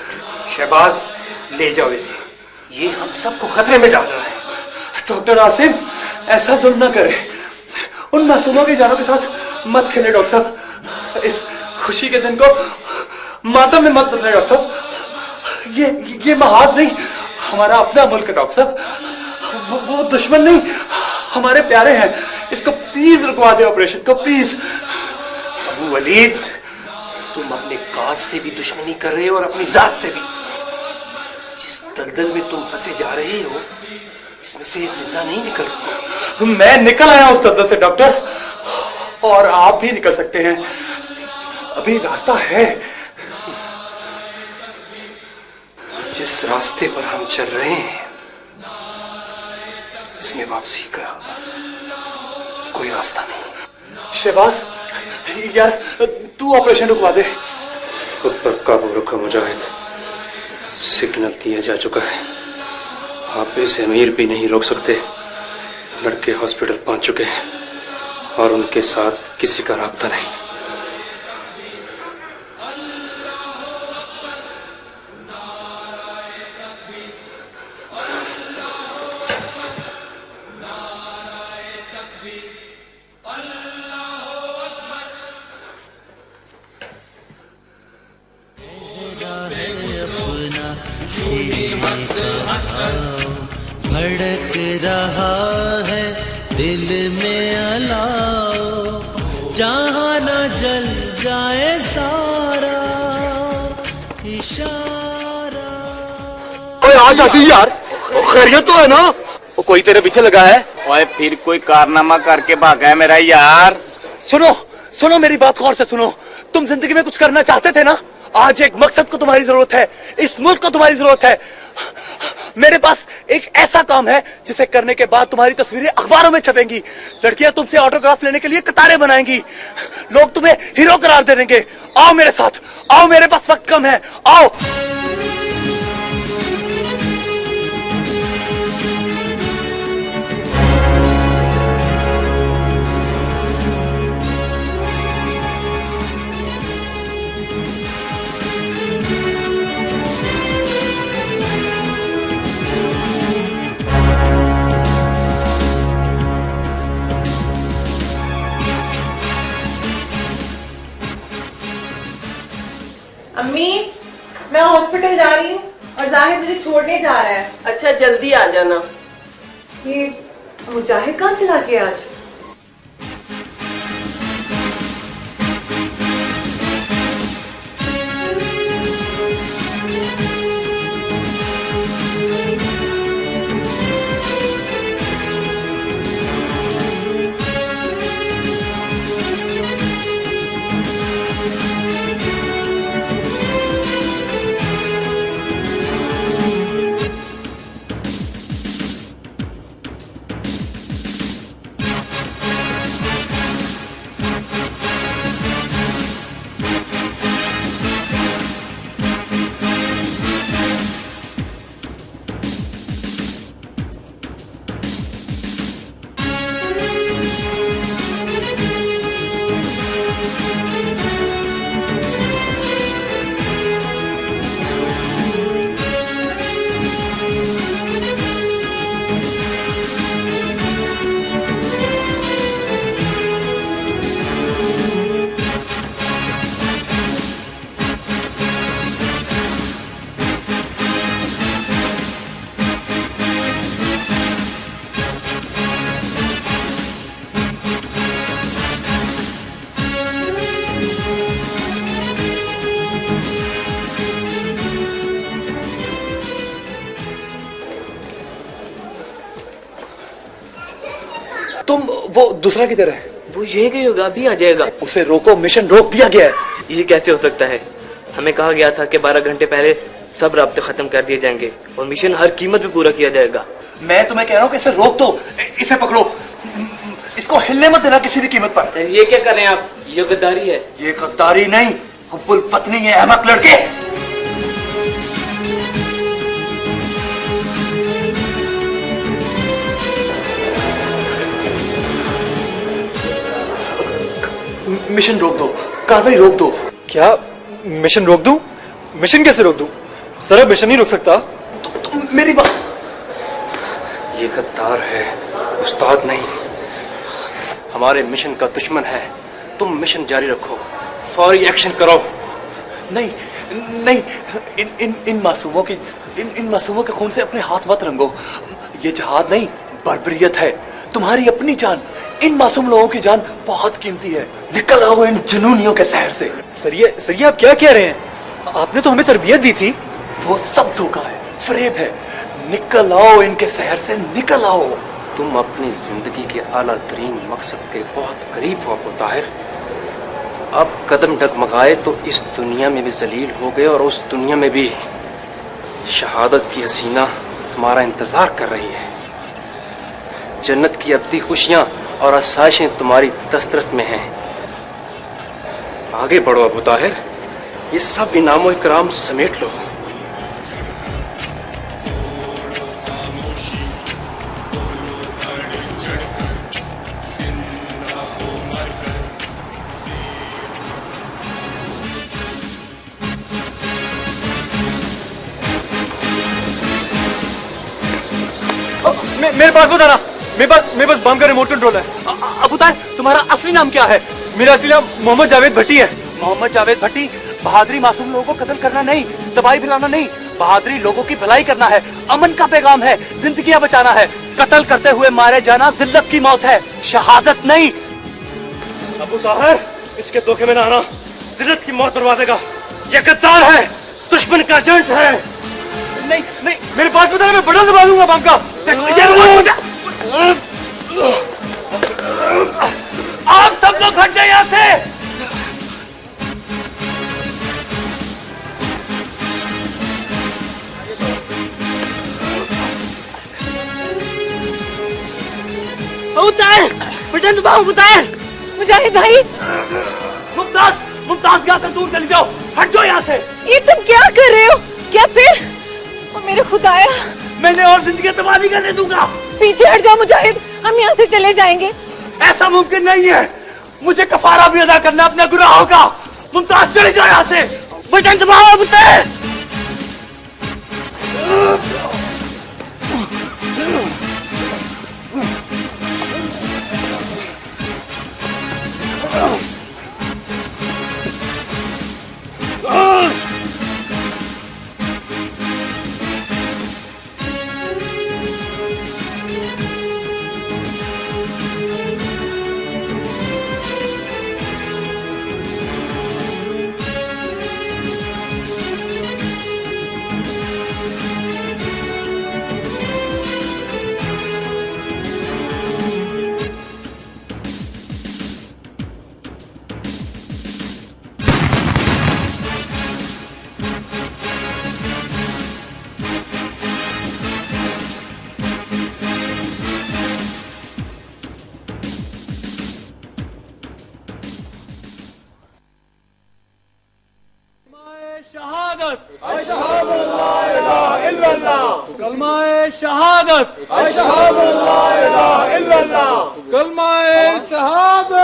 शहबाज, ले जाओ इसे, ये हम सबको खतरे में डाल रहा है। डॉक्टर आसिम, ऐसा जुल्म ना करे, उन मासूमों की जानों के साथ मत खेले डॉक्टर साहब। इस खुशी के दिन को मातम में मत बदले डॉक्टर साहब। ये महाज नहीं, हमारा अपना मुल्क है डॉक्टर साहब, वो दुश्मन नहीं, हमारे प्यारे हैं। इसको प्लीज रुकवा दे ऑपरेशन को, प्लीज। अबू वलीद, तुम अपने काज से भी दुश्मनी कर रहे हो और अपनी जात से भी। जिस दलदल में तुम फंसे जा रहे हो, इसमें से जिंदा नहीं निकल सकते। मैं निकल आया उस दलदल से डॉक्टर, और आप भी निकल सकते हैं, अभी रास्ता है। जिस रास्ते पर हम चल रहे हैं, इसमें वापसी का कोई रास्ता नहीं। शहबाज यार, तू ऑपरेशन रुकवा दे। खुद पर काबू रखो मुजाहिद, सिग्नल दिया जा चुका है, आप इसे अमीर भी नहीं रोक सकते। लड़के हॉस्पिटल पहुंच चुके हैं और उनके साथ किसी का राब्ता नहीं। भड़क रहा है दिल में अलाओ, जहां न जल जाए सारा इशारा। ओए आ जाती यार, खैरियत तो है ना? वो कोई तेरे पीछे लगा है? ओए फिर कोई कारनामा करके भागा है मेरा यार। सुनो मेरी बात गौर से सुनो। तुम जिंदगी में कुछ करना चाहते थे ना? आज एक मकसद को तुम्हारी जरूरत है, इस मुल्क को तुम्हारी जरूरत है। मेरे पास एक ऐसा काम है जिसे करने के बाद तुम्हारी तस्वीरें अखबारों में छपेंगी, लड़कियां तुमसे ऑटोग्राफ लेने के लिए कतारें बनाएंगी, लोग तुम्हें हीरो करार दे देंगे। आओ मेरे साथ, आओ, मेरे पास वक्त कम है, आओ। अम्मी, मैं हॉस्पिटल जा रही हूँ और जाहिद मुझे छोड़ने जा रहा है। अच्छा, जल्दी आ जाना। ये मुजाहिद कहाँ चला गया आज? तुम वो दूसरा किधर है? वो यही कहीं होगा, अभी आ जाएगा। उसे रोको, मिशन रोक दिया गया है। ये कैसे हो सकता है? हमें कहा गया था कि 12 घंटे पहले सब राब्ते खत्म कर दिए जाएंगे और मिशन हर कीमत पे पूरा किया जाएगा। मैं तुम्हें कह रहा हूँ कि इसे रोक दो, इसे पकड़ो, इसको हिलने मत देना किसी भी कीमत पर। ये क्या कर रहे हैं आप? ये गद्दारी है। ये गद्दारी नहीं, हुब्बुल पत्नी है, अहमक लड़के। मिशन रोक दो, कार्रवाई रोक दो। क्या मिशन रोक दूं? मिशन कैसे रोक दूं? सर अब मिशन नहीं रोक सकता। मेरी बात। ये गद्दार है, उस्ताद नहीं। हमारे मिशन का दुश्मन है। तुम मिशन जारी रखो, फौरी एक्शन करो। नहीं नहीं, इन मासूमों की इन मासूमों के खून से अपने हाथ मत रंगो। ये जहाद नहीं, बर्बरियत है। तुम्हारी अपनी जान, इन मासूम लोगों की जान बहुत कीमती है। निकल आओ इन जुनूनियों के शहर से। सरिया आप क्या कह रहे हैं? आपने तो हमें तरबियत दी थी। वो सब धोखा है, फरेब है। निकल आओ इनके शहर से, निकल आओ। तुम अपनी जिंदगी के आला तरीन मकसद के बहुत करीब हो अबू ताहिर। अब कदम डगमगाए तो इस दुनिया में भी जलील हो गए और उस दुनिया में भी शहादत की हसीना तुम्हारा इंतजार कर रही है। जन्नत की अब्दी खुशियां और आसाइशें तुम्हारी दस्तरस में हैं। आगे बढ़ो अबू ताहिर, ये सब इनामो इकराम समेट लो। मेरे पास मत आना, मेरे पास बम का रिमोट कंट्रोल है। अबू ताहिर, तुम्हारा असली नाम क्या है? मेरा असली नाम मोहम्मद जावेद भट्टी है। मोहम्मद जावेद भट्टी, बहादुरी मासूम लोगों को कत्ल करना नहीं, तबाही फैलाना नहीं, बहादुरी लोगों की भलाई करना है। अमन का पैगाम है, जिंदगियां बचाना है। कत्ल करते हुए मारे जाना जिल्लत की मौत है, शहादत नहीं। अबू ताहिर, इसके धोखे में ना आना, जिल्लत की मौत करवा देगा। ये गद्दार है, दुश्मन का एजेंट है। नहीं नहीं, मेरे पास पता है, मैं बटन दबा दूंगा बम का। आप सब लोग हट जाए यहाँ से। बटन दबाओ उतार। मुजाहिद भाई। मुमताज यहाँ से दूर चली जाओ, हट जाओ यहाँ से। ये तुम क्या कर रहे हो? क्या फिर? ओ मेरे खुदाया, मैंने और जिंदगी तबाह नहीं करने दूंगा। पीछे हट जाओ मुजाहिद, हम यहाँ से चले जाएंगे। ऐसा मुमकिन नहीं है, मुझे कफारा भी अदा करना अपने गुनाहों का। मुमताज चले जाओ यहाँ से। बटन दबाओ मुमताज। शहादत, कलमाए शहादत, कलमाए शहादत, कलमाए शहादत,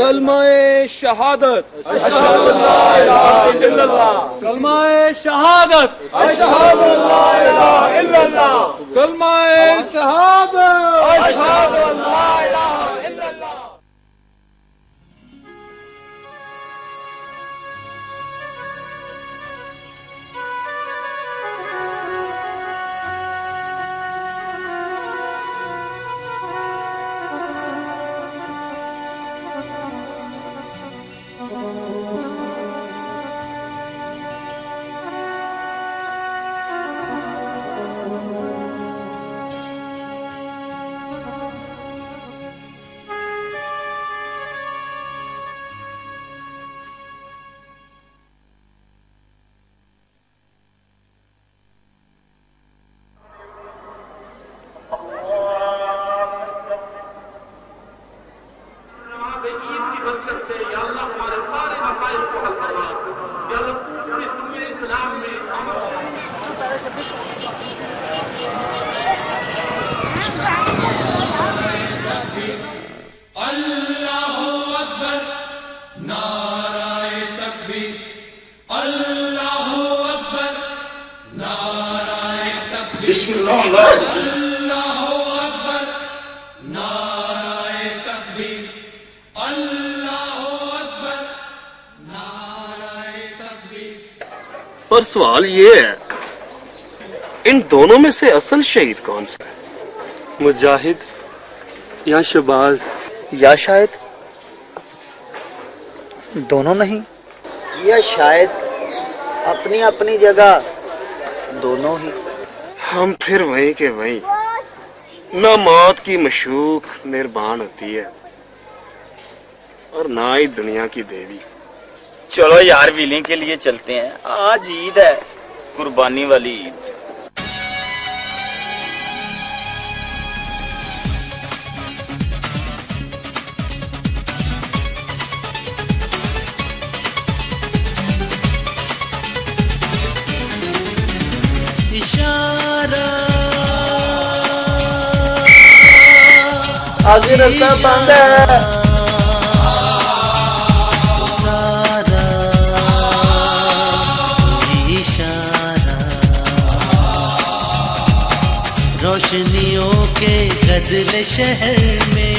कलमाए शहादत, कलमाए शहादत, कलमाए शहादत। बरकत से या अल्लाह हमारे सारे मसाइल को हल करवा। या अल्लाह पूरे दुनिया इस्लाम में अल्लाहू अकबर, नाराए तकबीर, अल्लाहू अकबर, नाराए तकबीर, बिस्मिल्लाह, अल्लाहू अकबर, नाराए तकबीर, अल्लाहू अकबर, नाराए तकबीर। पर सवाल ये है, इन दोनों में से असल शहीद कौन सा है? मुजाहिद या शहबाज या शायद दोनों नहीं, या शायद अपनी अपनी जगह दोनों ही। हम फिर वही के वही, ना मौत की मशूक मेहरबान होती है और ना ही दुनिया की देवी। चलो यार, व्हीलिंग के लिए चलते हैं, आज ईद है, कुर्बानी वाली ईद। इशारा आगे रास्ता बंद है। इशारा रोशनियों के गदर शहर में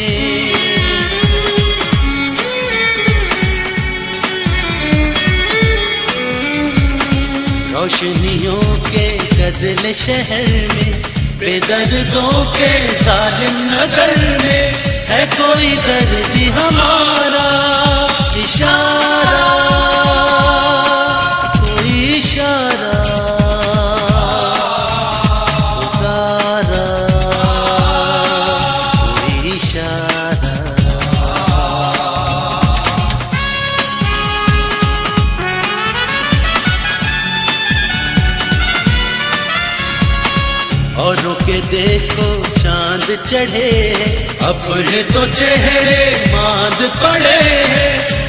रोशनियों के गदर शहर में बेदर्दों के जालिम नगर में है कोई दर्द हमारा। इशारा कोई इशारा उतारा कोई इशारा। औरों के देखो चांद चढ़े, अपने तो चेहरे मांद पड़े हैं।